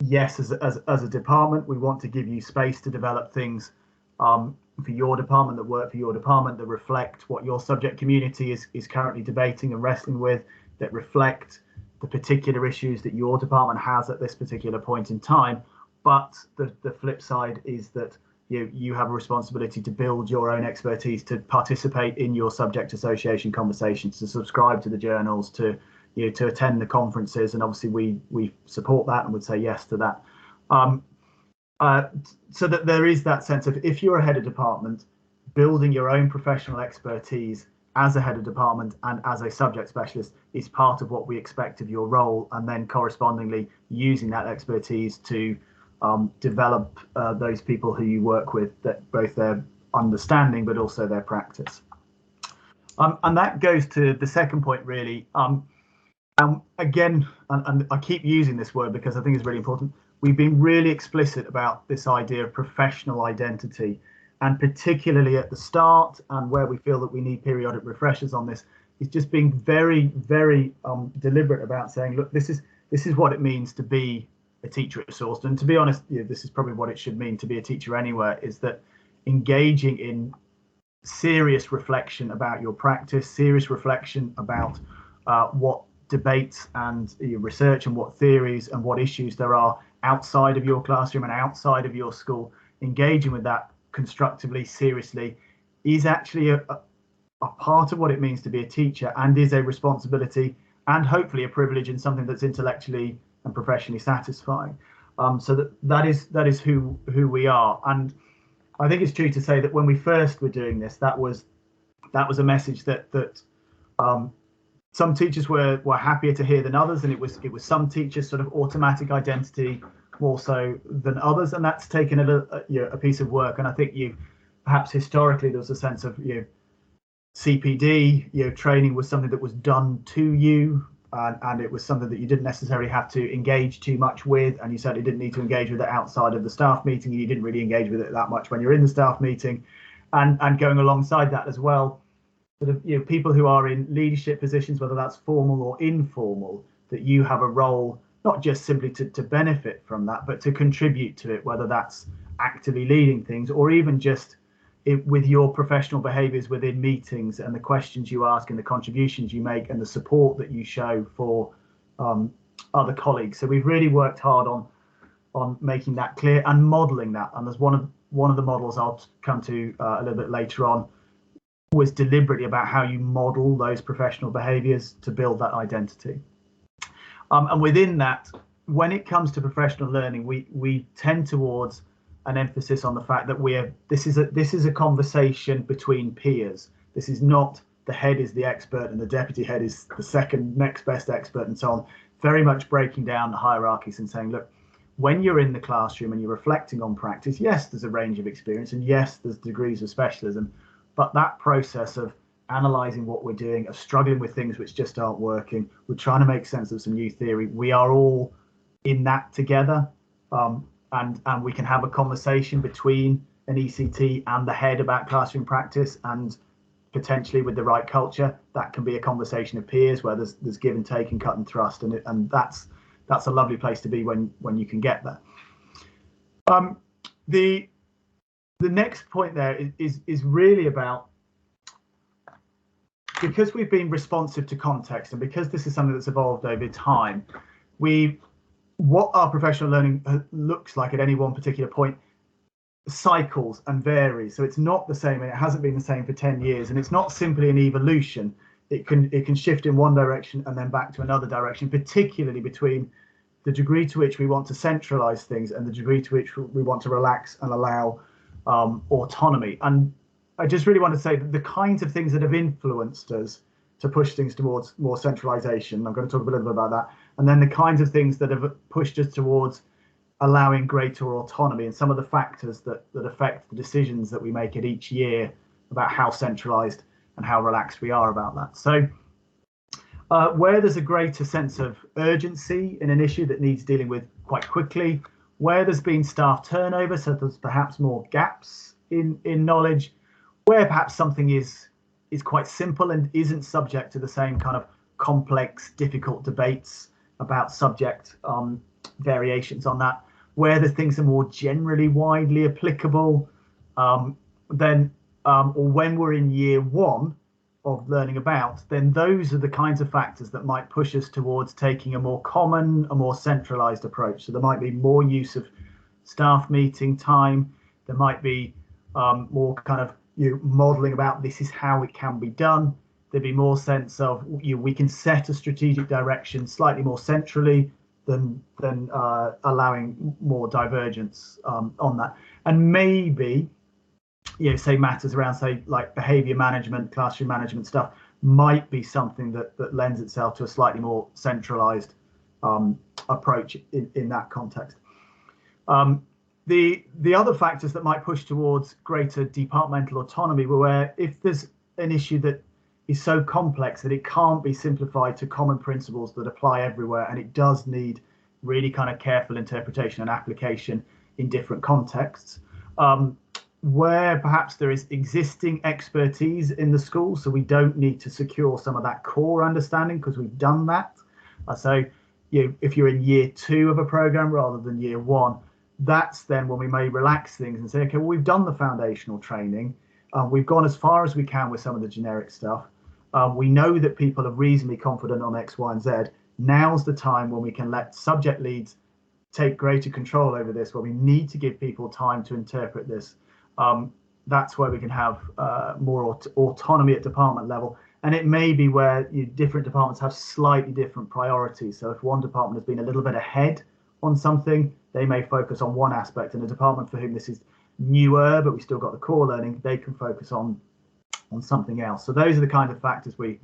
yes, as a department, we want to give you space to develop things for your department that work for your department, that reflect what your subject community is currently debating and wrestling with, that reflect the particular issues that your department has at this particular point in time. But the flip side is that you have a responsibility to build your own expertise, to participate in your subject association conversations, to subscribe to the journals, to attend the conferences, and obviously we support that and would say yes to that. So that there is that sense of, if you're a head of department, building your own professional expertise as a head of department and as a subject specialist is part of what we expect of your role, and then correspondingly using that expertise to develop those people who you work with, that both their understanding but also their practice. And that goes to the second point, really. Again, and I keep using this word because I think it's really important. We've been really explicit about this idea of professional identity, and particularly at the start, and where we feel that we need periodic refreshers on this, is just being very, very deliberate about saying, look, this is what it means to be a teacher at Sawston. And to be honest, this is probably what it should mean to be a teacher anywhere, is that engaging in serious reflection about your practice, serious reflection about what debates and your research and what theories and what issues there are outside of your classroom and outside of your school, engaging with that constructively, seriously, is actually a part of what it means to be a teacher, and is a responsibility and hopefully a privilege, and something that's intellectually and professionally satisfying. So that is who we are. And I think it's true to say that when we first were doing this, that was a message that some teachers were happier to hear than others, and it was some teachers' sort of automatic identity more so than others, and that's taken a piece of work. And I think perhaps historically there was a sense of CPD, training was something that was done to you, and it was something that you didn't necessarily have to engage too much with, and you certainly didn't need to engage with it outside of the staff meeting. You didn't really engage with it that much when you're in the staff meeting, and going alongside that as well, sort of people who are in leadership positions, whether that's formal or informal, that you have a role not just simply to benefit from that, but to contribute to it, whether that's actively leading things or even just with your professional behaviours within meetings and the questions you ask and the contributions you make and the support that you show for other colleagues. So we've really worked hard on making that clear and modelling that. And there's one of the models I'll come to a little bit later on, was deliberately about how you model those professional behaviours to build that identity. And within that, when it comes to professional learning, we tend towards an emphasis on the fact that this is a conversation between peers. This is not the head is the expert and the deputy head is the second next best expert and so on. Very much breaking down the hierarchies and saying, look, when you're in the classroom and you're reflecting on practice, yes, there's a range of experience, and yes, there's degrees of specialism, but that process of analysing what we're doing, of struggling with things which just aren't working, we're trying to make sense of some new theory. We are all in that together, and we can have a conversation between an ECT and the head about classroom practice, and potentially with the right culture, that can be a conversation of peers where there's give and take and cut and thrust, and that's a lovely place to be when you can get there. The next point there is really about, because we've been responsive to context and because this is something that's evolved over time, what our professional learning looks like at any one particular point cycles and varies. So it's not the same, and it hasn't been the same for 10 years, and it's not simply an evolution. It can shift in one direction and then back to another direction, particularly between the degree to which we want to centralize things and the degree to which we want to relax and allow autonomy. And I just really want to say that the kinds of things that have influenced us to push things towards more centralization, I'm going to talk a little bit about that, and then the kinds of things that have pushed us towards allowing greater autonomy, and some of the factors that affect the decisions that we make at each year about how centralized and how relaxed we are about that. So where there's a greater sense of urgency in an issue that needs dealing with quite quickly, where there's been staff turnover, so there's perhaps more gaps in knowledge, where perhaps something is quite simple and isn't subject to the same kind of complex, difficult debates about subject variations on that, where the things are more generally widely applicable, or when we're in year one of learning about, then those are the kinds of factors that might push us towards taking a more common, a more centralized approach. So there might be more use of staff meeting time, there might be more kind of modeling about this is how it can be done. There'd be more sense of we can set a strategic direction slightly more centrally than allowing more divergence on that. And maybe say matters around, say, like behavior management, classroom management stuff might be something that lends itself to a slightly more centralized approach in that context. The other factors that might push towards greater departmental autonomy were where if there's an issue that is so complex that it can't be simplified to common principles that apply everywhere, and it does need really kind of careful interpretation and application in different contexts, where perhaps there is existing expertise in the school, so we don't need to secure some of that core understanding because we've done that. So if you're in year 2 of a program rather than year 1, that's then when we may relax things and say, okay, well, we've done the foundational training, we've gone as far as we can with some of the generic stuff, we know that people are reasonably confident on X, Y, and Z. Now's the time when we can let subject leads take greater control over this, where we need to give people time to interpret this. That's where we can have more autonomy at department level. And it may be where different departments have slightly different priorities. So if one department has been a little bit ahead on something, they may focus on one aspect, and a department for whom this is newer, but we still got the core learning, they can focus on something else. So those are the kind of factors we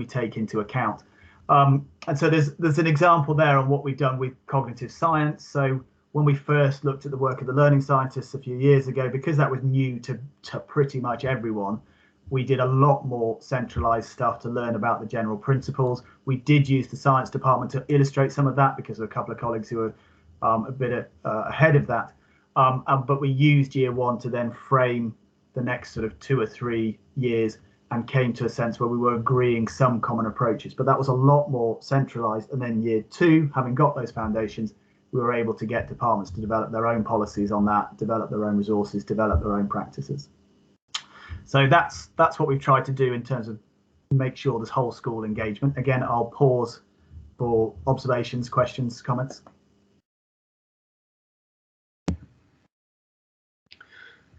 take into account. And so there's an example there on what we've done with cognitive science. So when we first looked at the work of the learning scientists a few years ago, because that was new to pretty much everyone, we did a lot more centralized stuff to learn about the general principles. We did use the science department to illustrate some of that because of a couple of colleagues who were a bit ahead of that. But we used year 1 to then frame the next sort of 2 or 3 years and came to a sense where we were agreeing some common approaches. But that was a lot more centralized. And then year 2, having got those foundations, we were able to get departments to develop their own policies on that, develop their own resources, develop their own practices. So that's what we've tried to do in terms of make sure there's whole school engagement. Again, I'll pause for observations, questions, comments.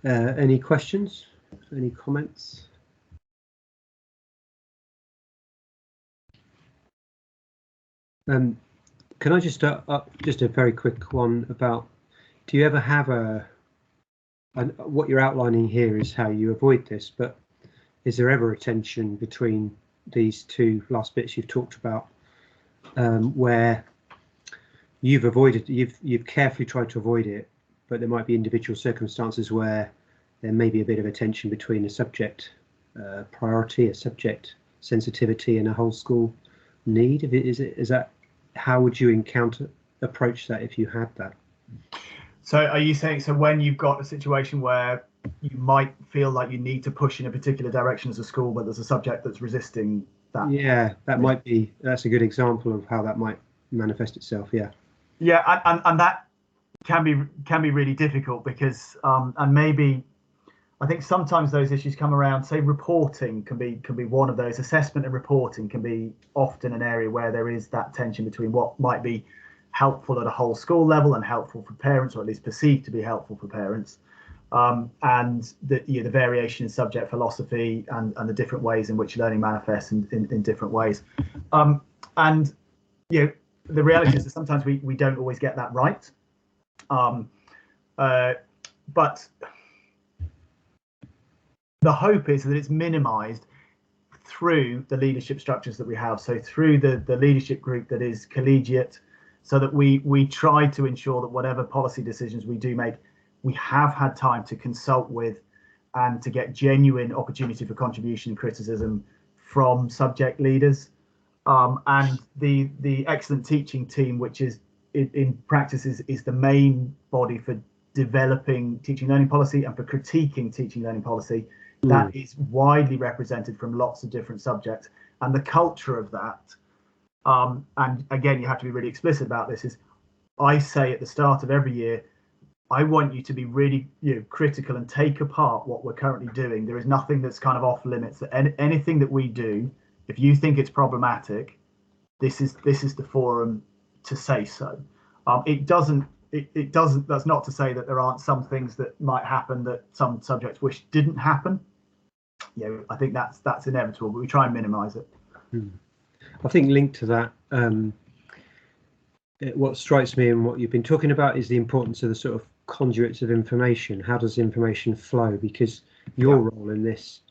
Any questions? Any comments? Can I just just a very quick one about, do you ever have what you're outlining here is how you avoid this, but is there ever a tension between these two last bits you've talked about, where you've carefully tried to avoid it, but there might be individual circumstances where there may be a bit of a tension between a subject priority, a subject sensitivity, and a whole school need? Is that how would you approach that if you had that? So are you saying, so when you've got a situation where you might feel like you need to push in a particular direction as a school, but there's a subject that's resisting that? Yeah, that's a good example of how that might manifest itself. Yeah. Yeah, and that can be really difficult because and maybe I think sometimes those issues come around. Say reporting can be one of those. Assessment and reporting can be often an area where there is that tension between what might be helpful at a whole school level and helpful for parents, or at least perceived to be helpful for parents, and the variation in subject philosophy and the different ways in which learning manifests in different ways. And the reality is that sometimes we don't always get that right. But the hope is that it's minimized through the leadership structures that we have. So through the leadership group that is collegiate, so that we try to ensure that whatever policy decisions we do make, we have had time to consult with and to get genuine opportunity for contribution and criticism from subject leaders. And the excellent teaching team, which is in practice is the main body for developing teaching learning policy and for critiquing teaching learning policy, that is widely represented from lots of different subjects. And the culture of that, and again, you have to be really explicit about this, is I say at the start of every year, I want you to be really critical and take apart what we're currently doing. There is nothing that's kind of off limits. Anything that we do, if you think it's problematic, this is the forum to say so. It doesn't. That's not to say that there aren't some things that might happen that some subjects wish didn't happen. I think that's inevitable, but we try and minimise it. I think linked to that, what strikes me and what you've been talking about is the importance of the sort of conduits of information. How does information flow? Because your role in this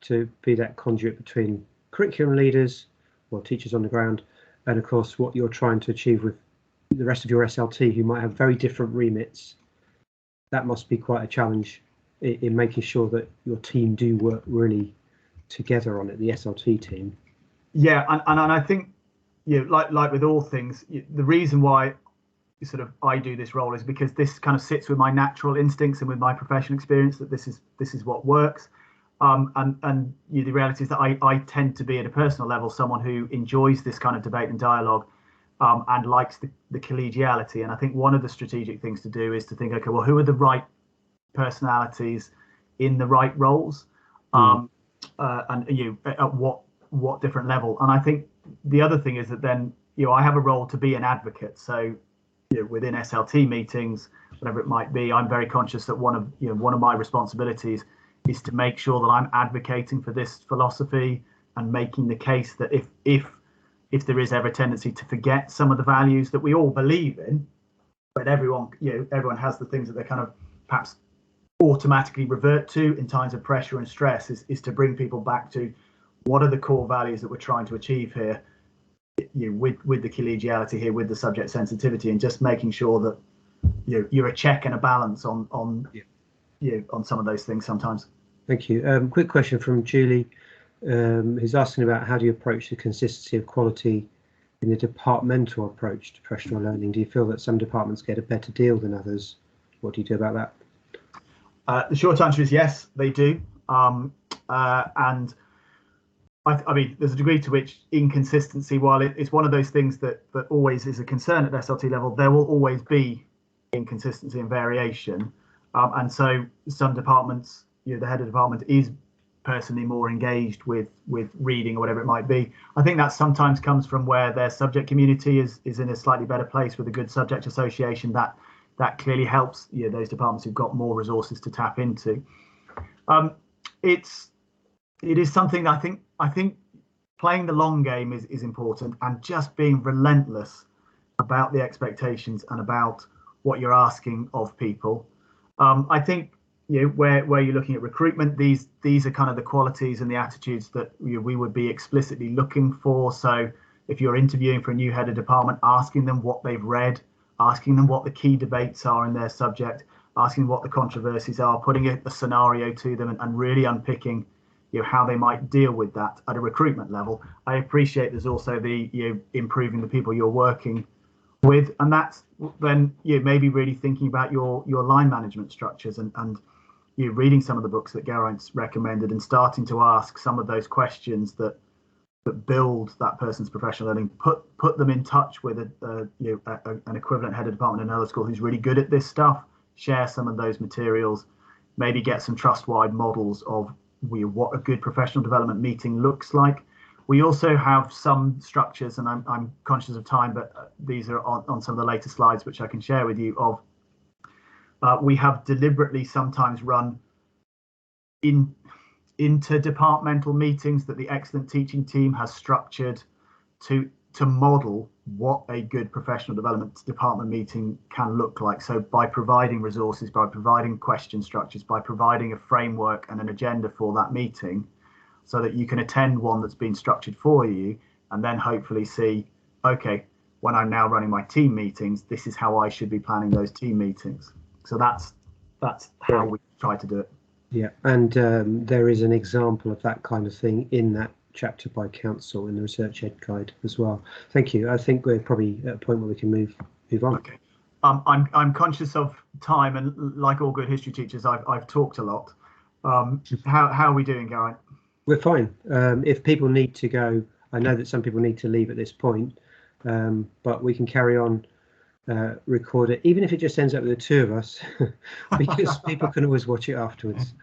to be that conduit between curriculum leaders or teachers on the ground, and of course what you're trying to achieve with the rest of your SLT who might have very different remits, that must be quite a challenge in making sure that your team do work really together on it, the SLT team. Yeah, and I think, like with all things, the reason why sort of I do this role is because this kind of sits with my natural instincts and with my professional experience, that this is what works. And the reality is that I tend to be, at a personal level, someone who enjoys this kind of debate and dialogue, and likes the collegiality. And I think one of the strategic things to do is to think, okay, well, who are the right personalities in the right roles, and at what different level. And I think the other thing is that then I have a role to be an advocate. So within SLT meetings, whatever it might be, I'm very conscious that one of my responsibilities is to make sure that I'm advocating for this philosophy and making the case that if there is ever a tendency to forget some of the values that we all believe in, but everyone has the things that they kind of perhaps automatically revert to in times of pressure and stress, is to bring people back to what are the core values that we're trying to achieve here, with the collegiality here, with the subject sensitivity, and just making sure that you're a check and a balance on some of those things sometimes. Thank you. Quick question from Julie, who's asking about how do you approach the consistency of quality in the departmental approach to professional learning? Do you feel that some departments get a better deal than others? What do you do about that? The short answer is yes, they do. And I mean, there's a degree to which inconsistency, while it's one of those things that always is a concern at SLT level, there will always be inconsistency and variation. And so some departments, the head of department is personally more engaged with reading or whatever it might be. I think that sometimes comes from where their subject community is in a slightly better place with a good subject association. That clearly helps those departments who've got more resources to tap into. It is something that I think playing the long game is important, and just being relentless about the expectations and about what you're asking of people. I think where you're looking at recruitment, these are kind of the qualities and the attitudes that we would be explicitly looking for. So if you're interviewing for a new head of department, asking them what they've read, asking them what the key debates are in their subject, asking what the controversies are, putting a scenario to them, and really unpicking how they might deal with that at a recruitment level. I appreciate there's also the improving the people you're working with, and that's then maybe really thinking about your line management structures and reading some of the books that Geraint's recommended and starting to ask some of those questions that build that person's professional learning. Put them in touch with an equivalent head of department in another school who's really good at this stuff. Share some of those materials, maybe get some trust-wide models of what a good professional development meeting looks like. We also have some structures, and I'm conscious of time, but these are on some of the later slides, which I can share with you. We have deliberately sometimes run interdepartmental meetings that the excellent teaching team has structured to model what a good professional development department meeting can look like. So by providing resources, by providing question structures, by providing a framework and an agenda for that meeting, so that you can attend one that's been structured for you, and then hopefully see, okay, when I'm now running my team meetings, this is how I should be planning those team meetings. So that's how we try to do it. Yeah, and there is an example of that kind of thing in that chapter by council in the Research Ed Guide as well. Thank you. I think we're probably at a point where we can move on. Okay. I'm conscious of time, and like all good history teachers, I've talked a lot. How are we doing, Geraint? We're fine. If people need to go, I know that some people need to leave at this point, but we can carry on, record it, even if it just ends up with the two of us, because people can always watch it afterwards.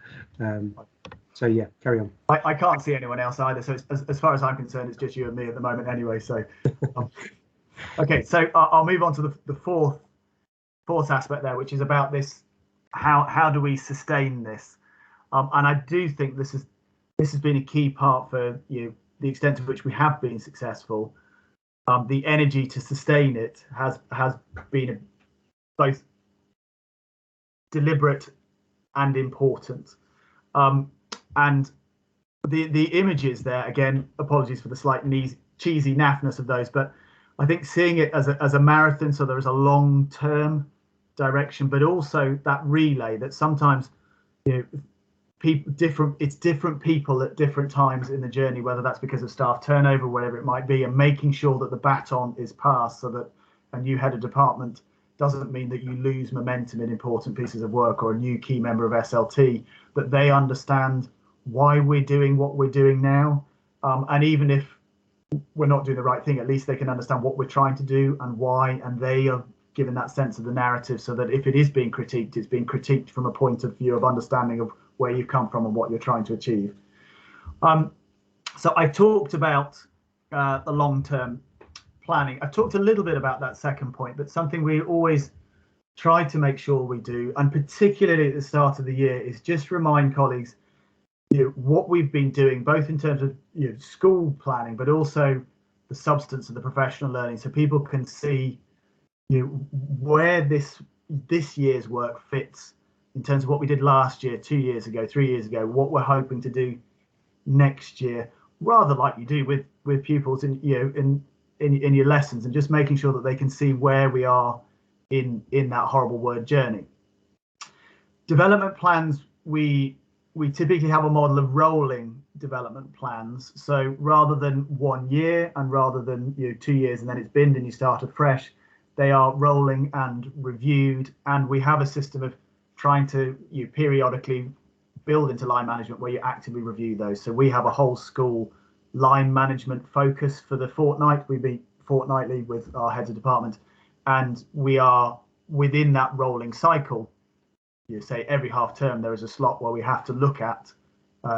So yeah, carry on. I can't see anyone else either, so as far as I'm concerned, it's just you and me at the moment anyway. So okay, so I'll move on to the fourth aspect there, which is about this: how do we sustain this? And I do think this has been a key part for the extent to which we have been successful. The energy to sustain it has been both deliberate and important. And the images there, again, apologies for the slight cheesy naffness of those, but I think seeing it as a marathon, so there is a long-term direction, but also that relay that sometimes, you know, it's different people at different times in the journey, whether that's because of staff turnover, whatever it might be, and making sure that the baton is passed so that a new head of department doesn't mean that you lose momentum in important pieces of work, or a new key member of SLT, that they understand why we're doing what we're doing now. And even if we're not doing the right thing, at least they can understand what we're trying to do and why, and they are given that sense of the narrative, so that if it is being critiqued, it's being critiqued from a point of view of understanding of where you've come from and what you're trying to achieve. So I talked about the long-term planning. I talked a little bit about that second point, but something we always try to make sure we do, and particularly at the start of the year, is just remind colleagues, you know, what we've been doing, both in terms of, you know, school planning, but also the substance of the professional learning, so people can see, you know, where this year's work fits in terms of what we did last year, 2 years ago, 3 years ago, what we're hoping to do next year, rather like you do with pupils in, you know, in your lessons, and just making sure that they can see where we are in that horrible word journey. Development plans, we typically have a model of rolling development plans. So rather than 1 year, and rather than, you know, 2 years and then it's binned and you start afresh, they are rolling and reviewed. And we have a system of trying to, you know, periodically build into line management where you actively review those. So we have a whole school line management focus for the fortnight. We meet fortnightly with our heads of department, and we are within that rolling cycle. You say every half term there is a slot where we have to look at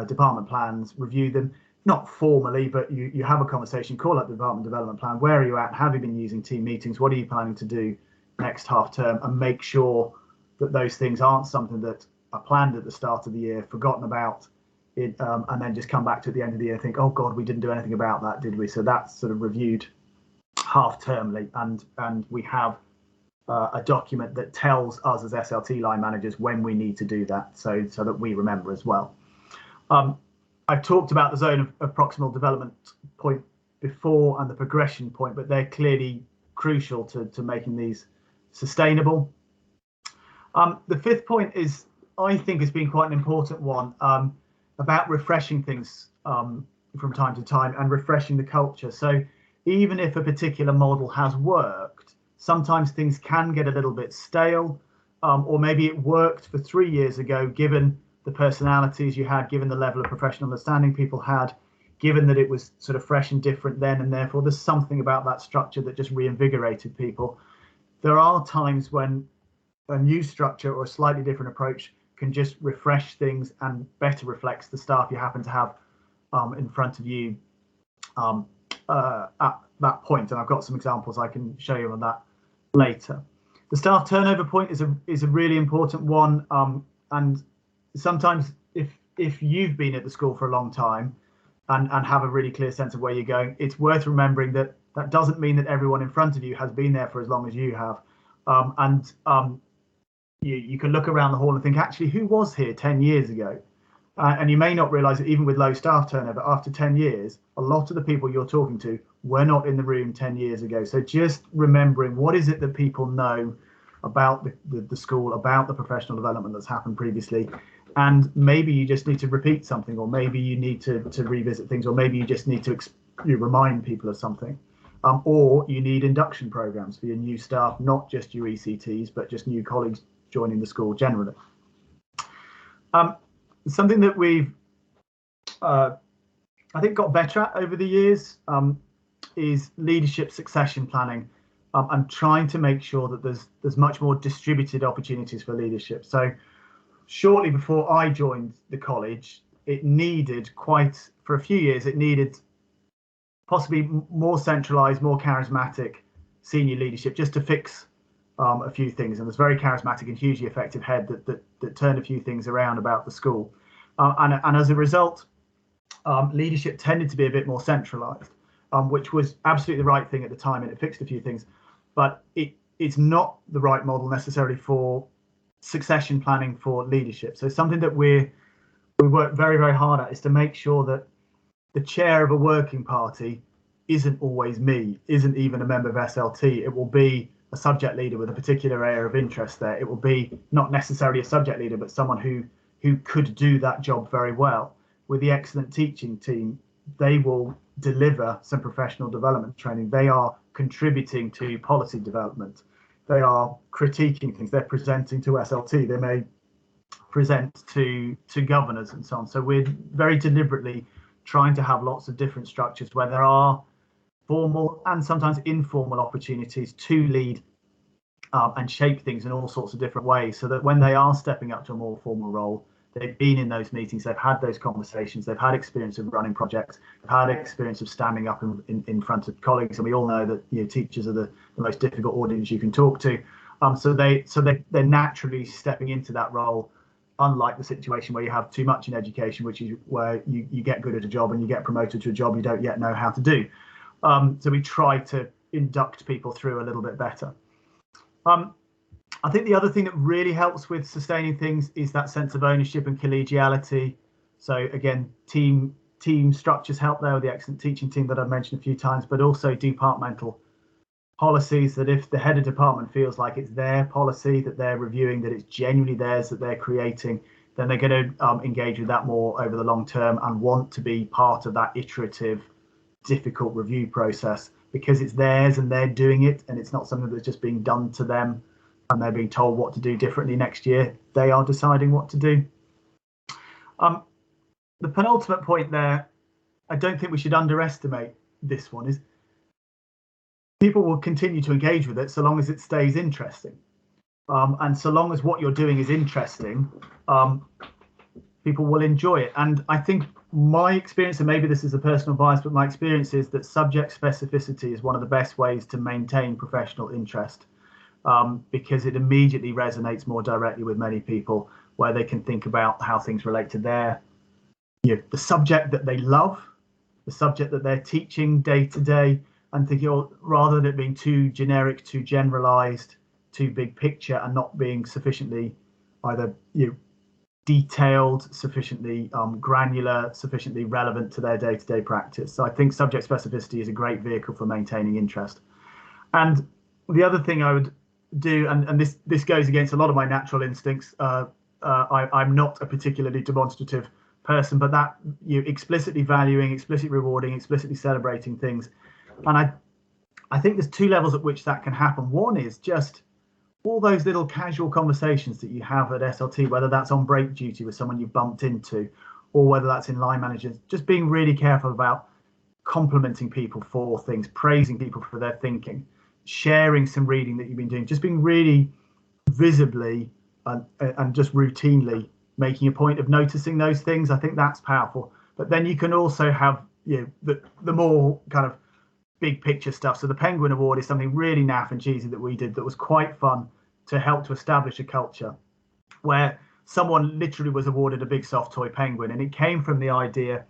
department plans, review them, not formally, but you have a conversation, call up the department development plan, where are you at, have you been using team meetings, what are you planning to do next half term, and make sure that those things aren't something that are planned at the start of the year, forgotten about it, and then just come back to the end of the year and think, oh God, we didn't do anything about that, did we? So that's sort of reviewed half termly, and we have a document that tells us as SLT line managers when we need to do that, so that we remember as well. I've talked about the zone of proximal development point before and the progression point, but they're clearly crucial to making these sustainable. The fifth point is, I think, has been quite an important one, about refreshing things from time to time and refreshing the culture. So even if a particular model has worked, sometimes things can get a little bit stale, or maybe it worked for 3 years ago, given the personalities you had, given the level of professional understanding people had, given that it was sort of fresh and different then, and therefore there's something about that structure that just reinvigorated people. There are times when a new structure or a slightly different approach can just refresh things and better reflects the staff you happen to have in front of you at that point. And I've got some examples I can show you on that later. The staff turnover point is a really important one, and sometimes if you've been at the school for a long time and have a really clear sense of where you're going, it's worth remembering that that doesn't mean that everyone in front of you has been there for as long as you have. You can look around the hall and think, actually, who was here 10 years ago? And you may not realise that even with low staff turnover, after 10 years, a lot of the people you're talking to were not in the room 10 years ago. So just remembering, what is it that people know about the school, about the professional development that's happened previously? And maybe you just need to repeat something, or maybe you need to revisit things, or maybe you just need to remind people of something. Or you need induction programs for your new staff, not just your ECTs, but just new colleagues joining the school generally. Something that we've, I think, got better at over the years is leadership succession planning. I'm trying to make sure that there's much more distributed opportunities for leadership. So shortly before I joined the college, it needed for a few years, it needed possibly more centralised, more charismatic senior leadership just to fix a few things. And there's very charismatic and hugely effective head that turned a few things around about the school. And as a result, leadership tended to be a bit more centralised, which was absolutely the right thing at the time, and it fixed a few things. But it's not the right model necessarily for succession planning for leadership. So something that we work very, very hard at is to make sure that the chair of a working party isn't always me, isn't even a member of SLT. It will be a subject leader with a particular area of interest there. It will be not necessarily a subject leader, but someone who could do that job very well. With the excellent teaching team, they will deliver some professional development training. They are contributing to policy development. They are critiquing things. They're presenting to SLT. They may present to governors and so on. So we're very deliberately trying to have lots of different structures where there are formal and sometimes informal opportunities to lead and shape things in all sorts of different ways, so that when they are stepping up to a more formal role, they've been in those meetings, they've had those conversations, they've had experience of running projects, they've had experience of standing up in front of colleagues, and we all know that teachers are the most difficult audience you can talk to. So they're naturally stepping into that role, unlike the situation where you have too much in education, which is where you get good at a job and you get promoted to a job you don't yet know how to do. So we try to induct people through a little bit better. I think the other thing that really helps with sustaining things is that sense of ownership and collegiality. So again, team structures help there with the excellent teaching team that I've mentioned a few times, but also departmental policies, that if the head of department feels like it's their policy that they're reviewing, that it's genuinely theirs that they're creating, then they're going to engage with that more over the long term and want to be part of that iterative, difficult review process, because it's theirs and they're doing it, and it's not something that's just being done to them and they're being told what to do differently next year. They are deciding what to do. The penultimate point there, I don't think we should underestimate this one, is people will continue to engage with it so long as it stays interesting. And so long as what you're doing is interesting, people will enjoy it. And I think my experience, and maybe this is a personal bias, but my experience is that subject specificity is one of the best ways to maintain professional interest, because it immediately resonates more directly with many people, where they can think about how things relate to their, the subject that they love, the subject that they're teaching day to day, and thinking, rather than it being too generic, too generalized, too big picture, and not being sufficiently either detailed, sufficiently granular, sufficiently relevant to their day-to-day practice. So I think subject specificity is a great vehicle for maintaining interest. And the other thing I would do, and this goes against a lot of my natural instincts, I'm not a particularly demonstrative person, but that explicitly valuing, explicitly rewarding, explicitly celebrating things. And I think there's two levels at which that can happen. One is just all those little casual conversations that you have at SLT, whether that's on break duty with someone you've bumped into, or whether that's in line managers, just being really careful about complimenting people for things, praising people for their thinking, sharing some reading that you've been doing, just being really visibly and just routinely making a point of noticing those things. I think that's powerful. But then you can also have the more kind of big picture stuff. So the Penguin Award is something really naff and cheesy that we did that was quite fun to help to establish a culture, where someone literally was awarded a big soft toy penguin, and it came from the idea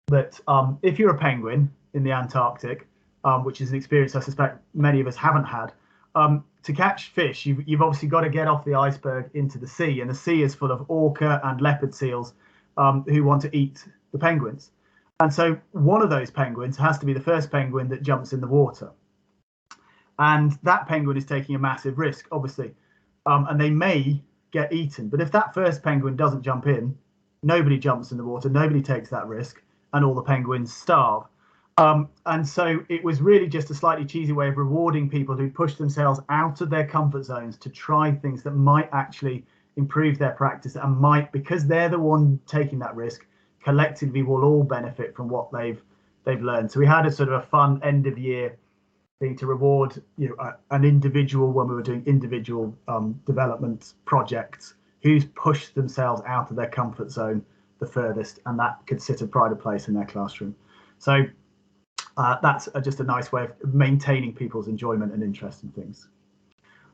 that if you're a penguin in the Antarctic, which is an experience I suspect many of us haven't had, to catch fish, you've obviously got to get off the iceberg into the sea, and the sea is full of orca and leopard seals who want to eat the penguins. And so one of those penguins has to be the first penguin that jumps in the water. And that penguin is taking a massive risk, obviously, and they may get eaten. But if that first penguin doesn't jump in, nobody jumps in the water, nobody takes that risk, and all the penguins starve. And so it was really just a slightly cheesy way of rewarding people who push themselves out of their comfort zones to try things that might actually improve their practice, and might, because they're the one taking that risk, collectively will all benefit from what they've learned. So we had a sort of a fun end of year thing to reward an individual when we were doing individual development projects who's pushed themselves out of their comfort zone the furthest, and that could sit a pride of place in their classroom. So that's just a nice way of maintaining people's enjoyment and interest in things.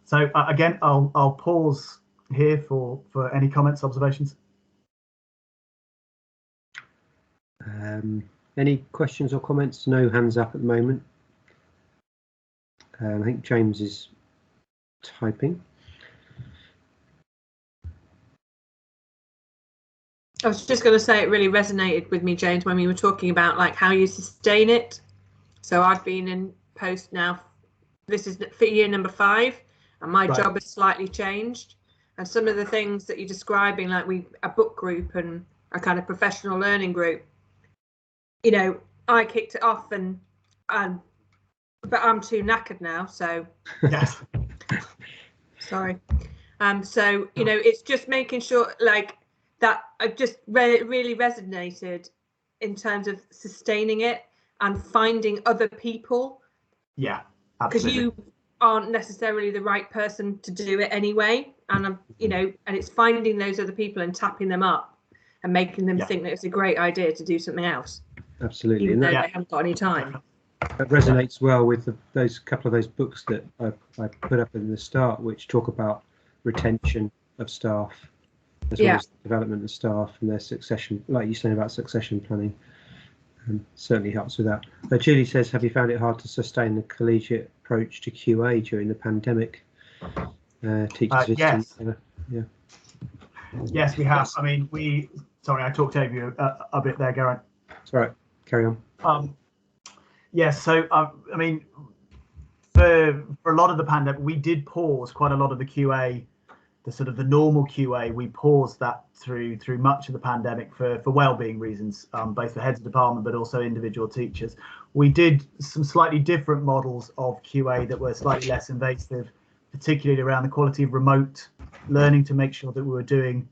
So again, I'll pause here for any comments, observations. Any questions or comments? No hands up at the moment. I think James is typing. I was just going to say it really resonated with me, James, when we were talking about like how you sustain it. So I've been in post now. This is for year number 5, and my job has slightly changed. And some of the things that you're describing, like a book group and a kind of professional learning group, you know, I kicked it off, but I'm too knackered now, so yes. Sorry. So, you know, it's just making sure, like, that I've just really resonated in terms of sustaining it and finding other people. Yeah, absolutely. Because you aren't necessarily the right person to do it anyway. And, you know, and it's finding those other people and tapping them up and making them think that it's a great idea to do something else. Absolutely. Even though they haven't got any time. That resonates well with those couple of those books that I put up in the start, which talk about retention of staff, as well as the development of staff and their succession, like you saying about succession planning. Certainly helps with that. Julie says, have you found it hard to sustain the collegiate approach to QA during the pandemic? Teachers yes. Yes, we have. I mean, sorry, I talked over you a bit there, Geraint. It's all right. Carry on. Yes, so I mean, for a lot of the pandemic, we did pause quite a lot of the QA, the sort of the normal QA. We paused that through much of the pandemic for well-being reasons, both for heads of department but also individual teachers. We did some slightly different models of QA that were slightly less invasive, particularly around the quality of remote learning, to make sure that we were doing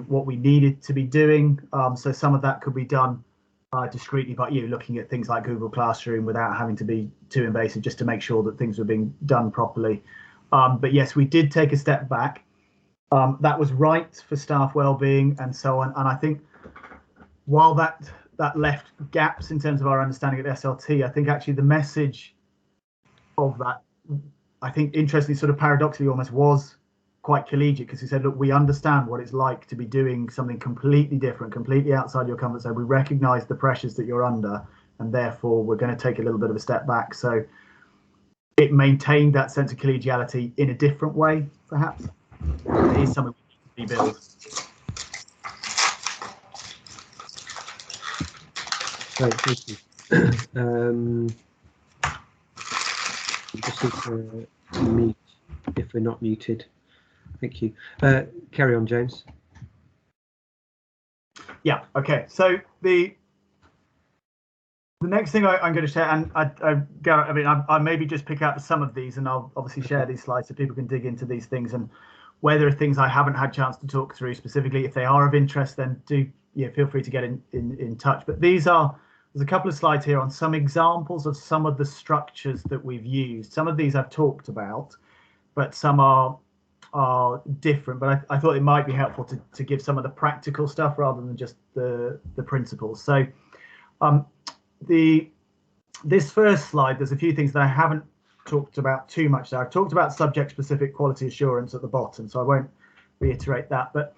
what we needed to be doing. So some of that could be done discreetly by looking at things like Google Classroom without having to be too invasive, just to make sure that things were being done properly. But yes, we did take a step back. That was right for staff well-being and so on. And I think while that left gaps in terms of our understanding of SLT, I think actually the message of that, I think interestingly, sort of paradoxically almost, was quite collegiate, because he said, look, we understand what it's like to be doing something completely different, completely outside your comfort zone. We recognize the pressures that you're under, and therefore we're going to take a little bit of a step back. So it maintained that sense of collegiality in a different way, perhaps. It is something we need to rebuild. Great, thank you. Just need to mute if we're not muted. Thank you. Carry on, James. Yeah. Okay. So the next thing I'm going to share, and Garrett, I mean, I maybe just pick out some of these, and I'll obviously share these slides so people can dig into these things. And where there are things I haven't had a chance to talk through specifically, if they are of interest, then do feel free to get in touch. But there's a couple of slides here on some examples of some of the structures that we've used. Some of these I've talked about, but some are different. But I thought it might be helpful to give some of the practical stuff rather than just the principles. So this first slide, there's a few things that I haven't talked about too much there. I've talked about subject-specific quality assurance at the bottom, so I won't reiterate that. But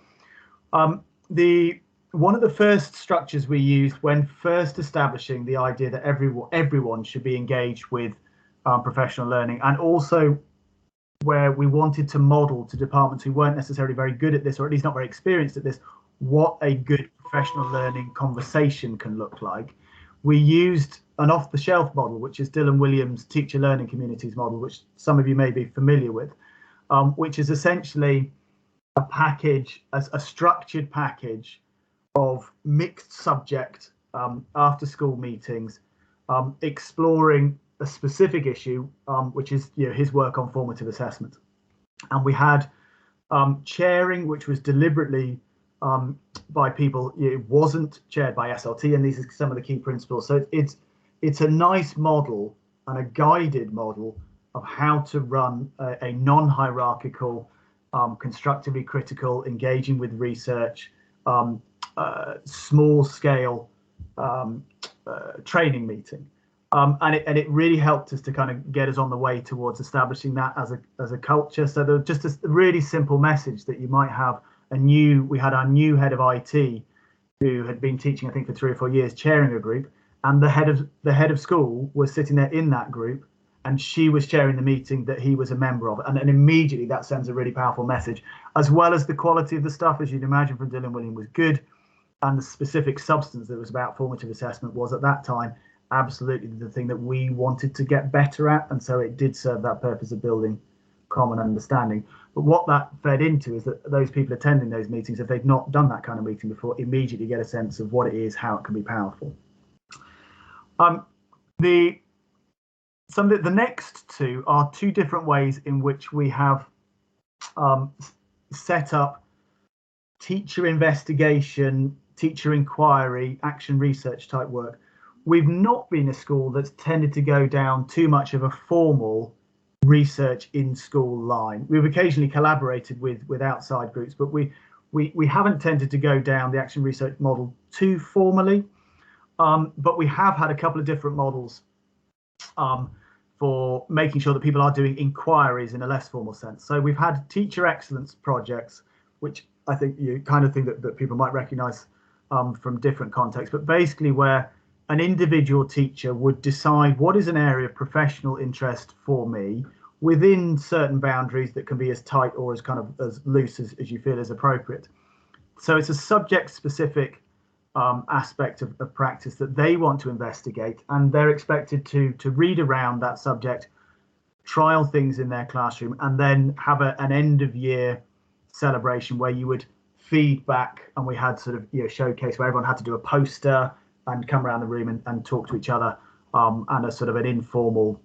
one of the first structures we used when first establishing the idea that everyone should be engaged with professional learning, and also where we wanted to model to departments who weren't necessarily very good at this, or at least not very experienced at this, what a good professional learning conversation can look like. We used an off-the-shelf model, which is Dylan Williams' Teacher Learning Communities model, which some of you may be familiar with, which is essentially a package, a structured package of mixed subject after-school meetings, exploring a specific issue, which is his work on formative assessment. And we had chairing, which was deliberately by people. It wasn't chaired by SLT, and these are some of the key principles. So it's a nice model and a guided model of how to run a non-hierarchical, constructively critical, engaging with research, small scale training meeting. And it really helped us to kind of get us on the way towards establishing that as a culture. So there was just a really simple message that you might have we had our new head of IT, who had been teaching, I think, for 3 or 4 years, chairing a group, and the head of school was sitting there in that group, and she was chairing the meeting that he was a member of, and immediately that sends a really powerful message, as well as the quality of the stuff, as you'd imagine, from Dylan Williams was good, and the specific substance that was about formative assessment was at that time absolutely the thing that we wanted to get better at, and so it did serve that purpose of building common understanding. But what that fed into is that those people attending those meetings, if they've not done that kind of meeting before, immediately get a sense of what it is, how it can be powerful. The next two are two different ways in which we have set up teacher investigation, teacher inquiry, action research type work. We've not been a school that's tended to go down too much of a formal research in school line. We've occasionally collaborated with outside groups, but we haven't tended to go down the action research model too formally. But we have had a couple of different models for making sure that people are doing inquiries in a less formal sense. So we've had teacher excellence projects, which I think you kind of think that people might recognize from different contexts, but basically where an individual teacher would decide what is an area of professional interest for me within certain boundaries that can be as tight or as kind of as loose as you feel is appropriate. So it's a subject specific aspect of practice that they want to investigate, and they're expected to read around that subject, trial things in their classroom, and then have an end of year celebration where you would feedback, and we had sort of showcase where everyone had to do a poster and come around the room and talk to each other, and a sort of an informal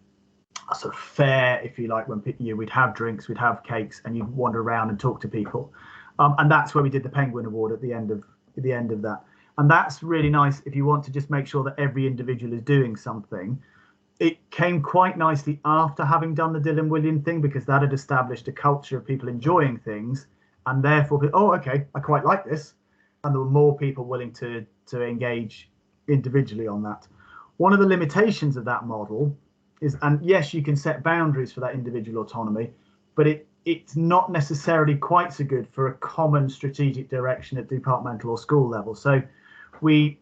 sort of fair, if you like, when we'd have drinks, we'd have cakes, and you'd wander around and talk to people, and that's where we did the Penguin Award at the end of that. And that's really nice if you want to just make sure that every individual is doing something. It came quite nicely after having done the Dylan William thing, because that had established a culture of people enjoying things, and therefore, oh, okay, I quite like this, and there were more people willing to engage individually on that. One of the limitations of that model is, and yes, you can set boundaries for that individual autonomy, but it's not necessarily quite so good for a common strategic direction at departmental or school level. So we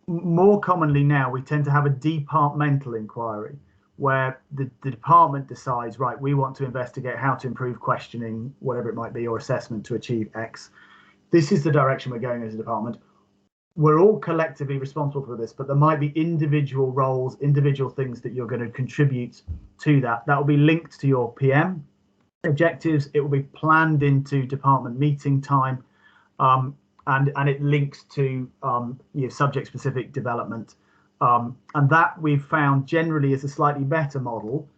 more commonly now, we tend to have a departmental inquiry where the department decides, right, we want to investigate how to improve questioning, whatever it might be, or assessment to achieve X. This is the direction we're going as a department. We're all collectively responsible for this, but there might be individual roles, individual things that you're going to contribute to that. That will be linked to your PM objectives. It will be planned into department meeting time, and it links to subject specific development, and that we've found generally is a slightly better model.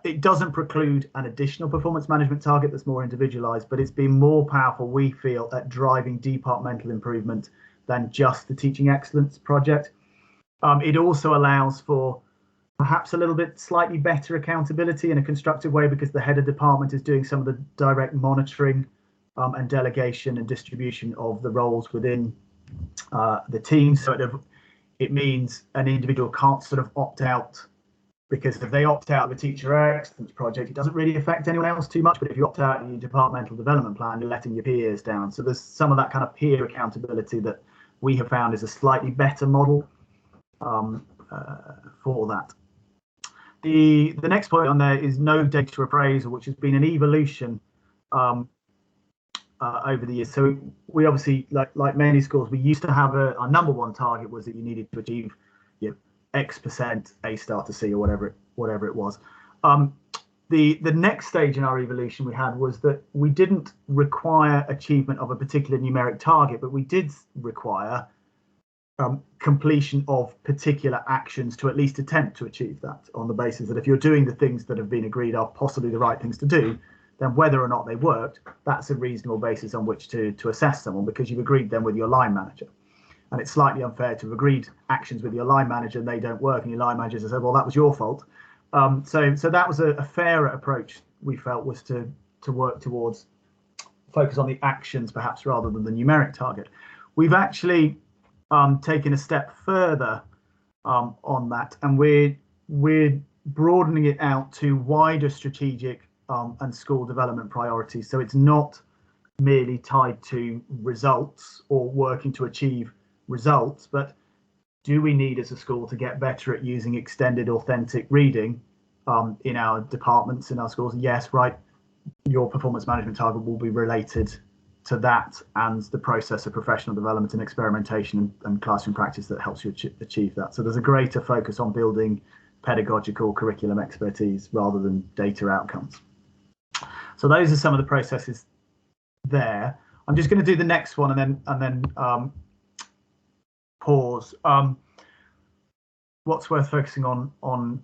It doesn't preclude an additional performance management target that's more individualized, but it's been more powerful, we feel, at driving departmental improvement than just the teaching excellence project. It also allows for perhaps a little bit slightly better accountability in a constructive way, because the head of department is doing some of the direct monitoring and delegation and distribution of the roles within the team. So it means an individual can't sort of opt out, because if they opt out of a teacher excellence project, it doesn't really affect anyone else too much. But if you opt out in your departmental development plan, you're letting your peers down. So there's some of that kind of peer accountability that we have found is a slightly better model for that. The next point on there is no data appraisal, which has been an evolution over the years. So we obviously, like many schools, we used to have our number one target was that you needed to achieve X% A star to C, or whatever it was. The next stage in our evolution we had was that we didn't require achievement of a particular numeric target, but we did require completion of particular actions to at least attempt to achieve that, on the basis that if you're doing the things that have been agreed are possibly the right things to do, then whether or not they worked, that's a reasonable basis on which to assess someone, because you've agreed them with your line manager. And it's slightly unfair to have agreed actions with your line manager and they don't work, and your line manager says, well, that was your fault. So that was a fairer approach, we felt, was to work towards focus on the actions perhaps rather than the numeric target. We've actually taken a step further on that, and we're broadening it out to wider strategic and school development priorities. So it's not merely tied to results or working to achieve results, but do we need as a school to get better at using extended authentic reading in our departments, in our schools? Yes, right, your performance management target will be related to that and the process of professional development and experimentation and classroom practice that helps you achieve that. So there's a greater focus on building pedagogical curriculum expertise rather than data outcomes. So those are some of the processes there. I'm just going to do the next one and then pause. What's worth focusing on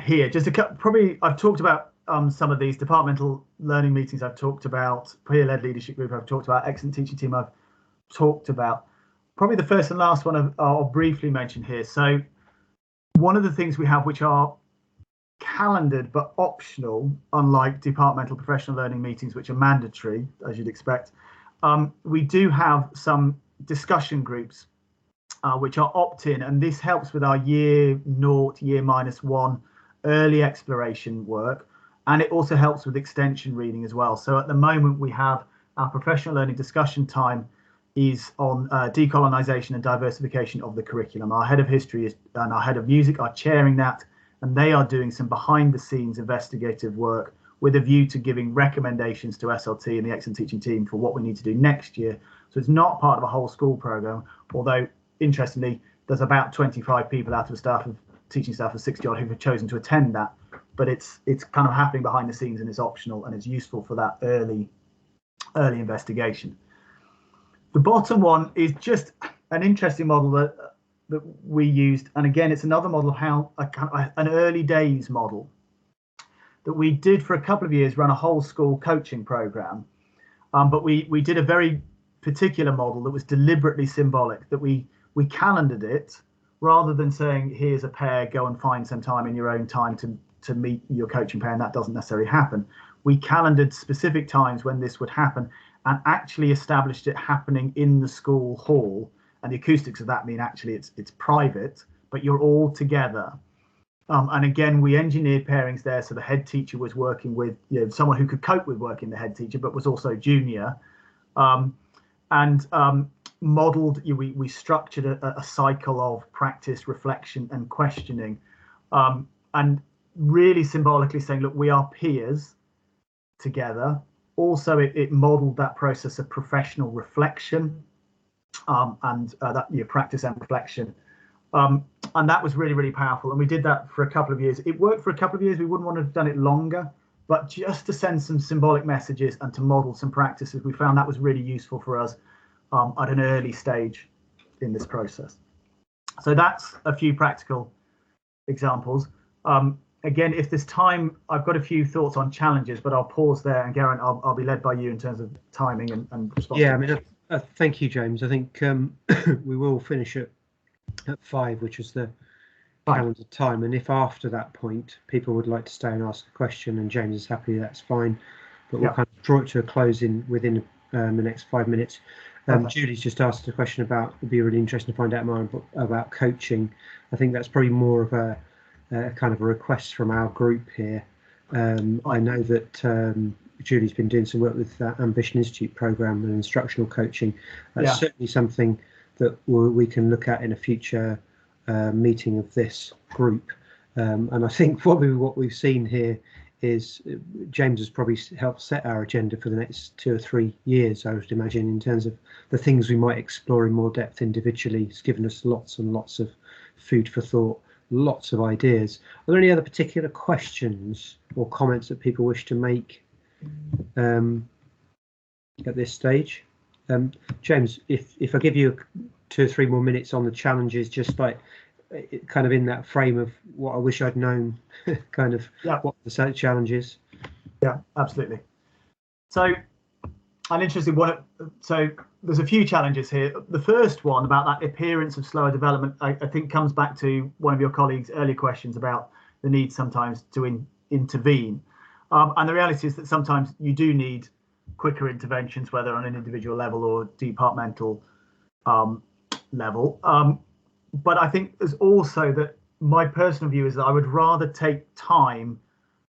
here? Just probably I've talked about some of these departmental learning meetings. I've talked about peer-led leadership group. I've talked about excellent teaching team. I've talked about probably the first and last one I'll briefly mention here. So one of the things we have which are calendared but optional, unlike departmental professional learning meetings which are mandatory, as you'd expect, we do have some discussion groups which are opt-in, and this helps with our year 0, year -1 early exploration work, and it also helps with extension reading as well. So at the moment we have our professional learning discussion time is on decolonisation and diversification of the curriculum. Our head of history and our head of music are chairing that, and they are doing some behind the scenes investigative work with a view to giving recommendations to SLT and the excellent teaching team for what we need to do next year. So it's not part of a whole school programme, although interestingly there's about 25 people out of teaching staff of 60 odd who have chosen to attend that, but it's kind of happening behind the scenes and it's optional and it's useful for that early investigation. The bottom one is just an interesting model that we used, and again it's another model of how an early days model that we did for a couple of years, run a whole school coaching program, but we did a very particular model that was deliberately symbolic, that we calendared it rather than saying here's a pair, go and find some time in your own time to meet your coaching pair, and that doesn't necessarily happen. We calendared specific times when this would happen and actually established it happening in the school hall. And the acoustics of that mean actually it's private, but you're all together. And again, we engineered pairings there, so the head teacher was working with someone who could cope with working the head teacher, but was also junior. Modelled, we structured a cycle of practice, reflection, and questioning, and really symbolically saying, look, we are peers together. Also, it modelled that process of professional reflection. And practice and reflection, and that was really, really powerful. And we did that for a couple of years. It worked for a couple of years. We wouldn't want to have done it longer, but just to send some symbolic messages and to model some practices, we found that was really useful for us at an early stage in this process. So that's a few practical examples. Again, if there's time, I've got a few thoughts on challenges, but I'll pause there. And Geraint, I'll be led by you in terms of timing and response. Yeah, I mean, thank you, James. I think we will finish at 5, which is the calendar time. And if after that point people would like to stay and ask a question and James is happy, that's fine. But we'll kind of draw it to a close within the next 5 minutes. Julie's just asked a question about, it'd be really interesting to find out more about coaching. I think that's probably more of a kind of a request from our group here. I know that Julie's been doing some work with that Ambition Institute program and instructional coaching. That's certainly something that we can look at in a future meeting of this group. And I think probably what we've seen here is James has probably helped set our agenda for the next 2 or 3 years, I would imagine, in terms of the things we might explore in more depth individually. It's given us lots and lots of food for thought, lots of ideas. Are there any other particular questions or comments that people wish to make at this stage? James, if I give you 2 or 3 more minutes on the challenges, just like kind of in that frame of what I wish I'd known, kind of what the challenges. Yeah, absolutely. So an interesting one. So there's a few challenges here. The first one about that appearance of slower development, I think comes back to one of your colleagues' earlier questions about the need sometimes to intervene. And the reality is that sometimes you do need quicker interventions, whether on an individual level or departmental level. But I think there's also that my personal view is that I would rather take time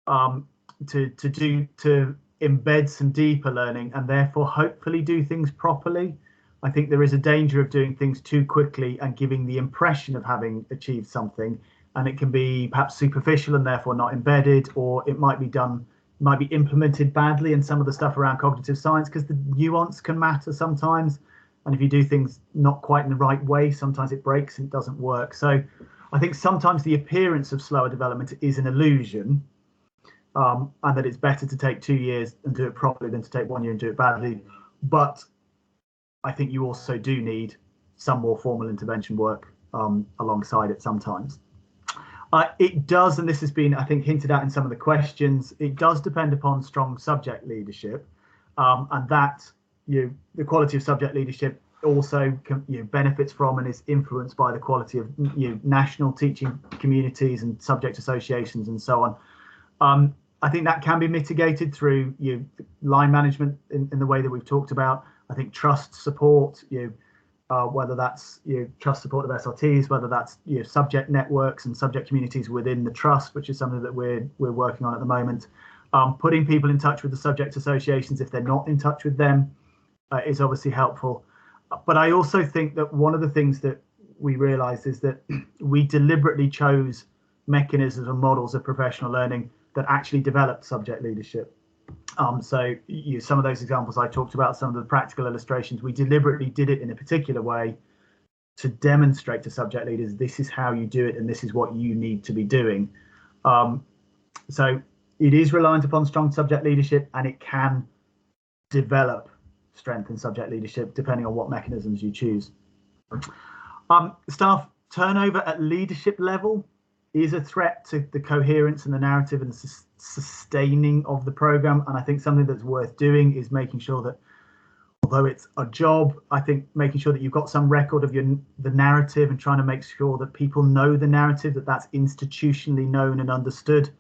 to embed some deeper learning and therefore hopefully do things properly. I think there is a danger of doing things too quickly and giving the impression of having achieved something, and it can be perhaps superficial and therefore not embedded, or it might be done might be implemented badly, and some of the stuff around cognitive science, because the nuance can matter sometimes. And if you do things not quite in the right way, sometimes it breaks and it doesn't work. So I think sometimes the appearance of slower development is an illusion, and that it's better to take 2 years and do it properly than to take 1 year and do it badly. But I think you also do need some more formal intervention work alongside it sometimes. It does, and this has been, I think, hinted at in some of the questions, it does depend upon strong subject leadership, and that the quality of subject leadership also benefits from and is influenced by the quality of national teaching communities and subject associations and so on. I think that can be mitigated through line management in the way that we've talked about. I think trust support, whether that's trust support of SRTs, whether that's subject networks and subject communities within the trust, which is something that we're working on at the moment. Putting people in touch with the subject associations if they're not in touch with them is obviously helpful. But I also think that one of the things that we realised is that we deliberately chose mechanisms and models of professional learning that actually developed subject leadership. So some of those examples I talked about, some of the practical illustrations, we deliberately did it in a particular way to demonstrate to subject leaders, this is how you do it and this is what you need to be doing. So it is reliant upon strong subject leadership, and it can develop strength in subject leadership depending on what mechanisms you choose. Staff turnover at leadership level is a threat to the coherence and the narrative and the sustaining of the program. And I think something that's worth doing is making sure that, although it's a job, I think making sure that you've got some record of the narrative and trying to make sure that people know the narrative, that's institutionally known and understood.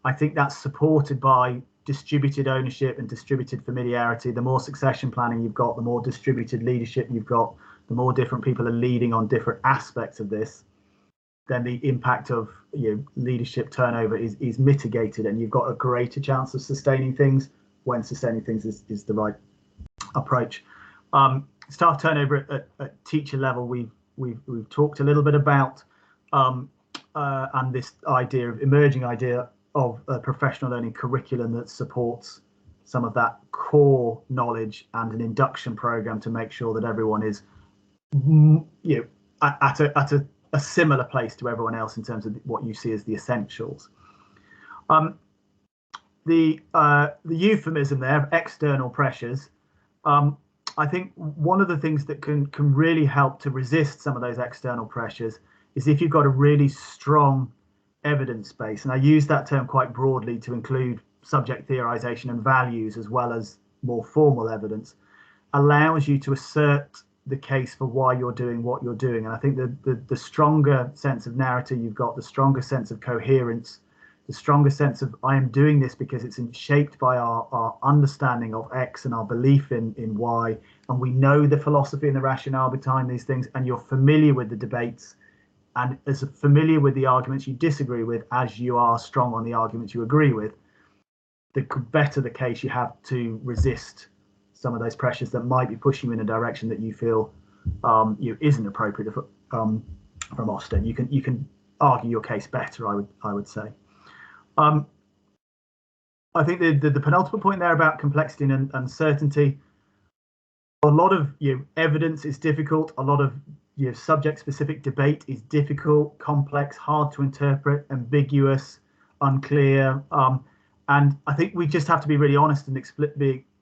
I think that's supported by distributed ownership and distributed familiarity. The more succession planning you've got, the more distributed leadership you've got, the more different people are leading on different aspects of this, then the impact of leadership turnover is mitigated, and you've got a greater chance of sustaining things when sustaining things is the right approach. Staff turnover at teacher level, we've talked a little bit about, and this emerging idea of a professional learning curriculum that supports some of that core knowledge and an induction program to make sure that everyone is at a similar place to everyone else in terms of what you see as the essentials. The euphemism there of external pressures, I think one of the things that can really help to resist some of those external pressures is if you've got a really strong evidence base, and I use that term quite broadly to include subject theorization and values as well as more formal evidence, allows you to assert the case for why you're doing what you're doing. And I think the stronger sense of narrative you've got, the stronger sense of coherence, the stronger sense of I am doing this because it's shaped by our understanding of X and our belief in Y, and we know the philosophy and the rationale behind these things, and you're familiar with the debates and as familiar with the arguments you disagree with as you are strong on the arguments you agree with, the better the case you have to resist some of those pressures that might be pushing you in a direction that you feel isn't appropriate from Ofsted. You can argue your case better, I would say. I think the penultimate point there about complexity and uncertainty, a lot of evidence is difficult, a lot of subject-specific debate is difficult, complex, hard to interpret, ambiguous, unclear, and I think we just have to be really honest and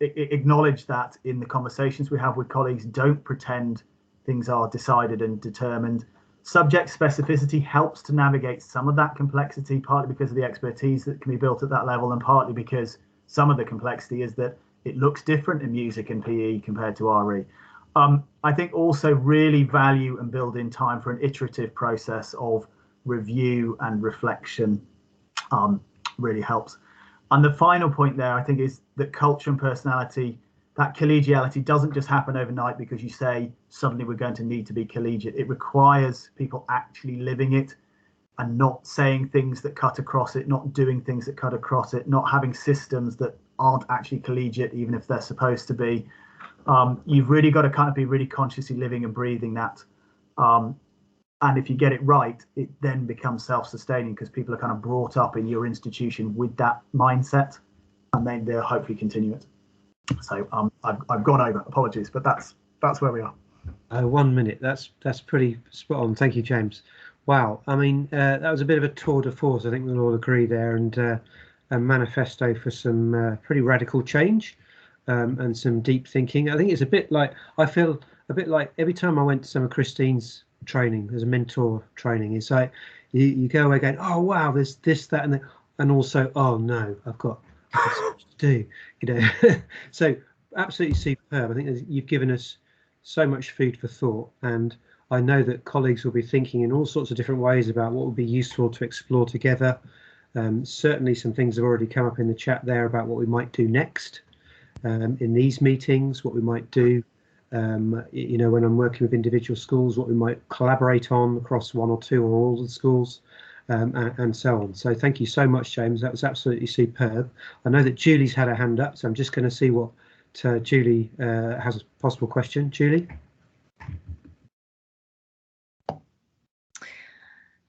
acknowledge that in the conversations we have with colleagues. Don't pretend things are decided and determined. Subject specificity helps to navigate some of that complexity, partly because of the expertise that can be built at that level, and partly because some of the complexity is that it looks different in music and PE compared to RE. I think also really value and build in time for an iterative process of review and reflection really helps. And the final point there, I think, is that culture and personality, that collegiality doesn't just happen overnight because you say suddenly we're going to need to be collegiate. It requires people actually living it and not saying things that cut across it, not doing things that cut across it, not having systems that aren't actually collegiate, even if they're supposed to be. You've really got to kind of be really consciously living and breathing that. And if you get it right, it then becomes self-sustaining because people are kind of brought up in your institution with that mindset. and then they'll hopefully continue it. So I've gone over. Apologies, but that's where we are. 1 minute. That's pretty spot on. Thank you, James. Wow. I mean, that was a bit of a tour de force. I think we'll all agree there, and a manifesto for some pretty radical change and some deep thinking. I think it's a bit like, I feel a bit like every time I went to some of Christine's training, there's a mentor training. It's like you go away going, oh wow, there's this, that, and also, oh no, I've got so much to do, you know. So absolutely superb. I think you've given us so much food for thought, and I know that colleagues will be thinking in all sorts of different ways about what would be useful to explore together. Certainly some things have already come up in the chat there about what we might do next in these meetings, what we might do, you know, when I'm working with individual schools, what we might collaborate on across one or two or all the schools, and so on. So thank you so much, James. That was absolutely superb. I know that Julie's had her hand up, so I'm just going to see what Julie has a possible question. Julie?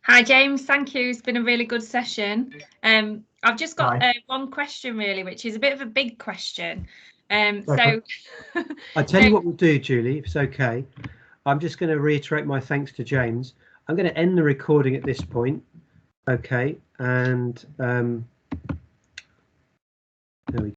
Hi, James. Thank you. It's been a really good session. I've just got one question, really, which is a bit of a big question. So I tell you what we'll do, Julie, if it's okay. I'm just going to reiterate my thanks to James. I'm going to end the recording at this point. Okay, and there we go.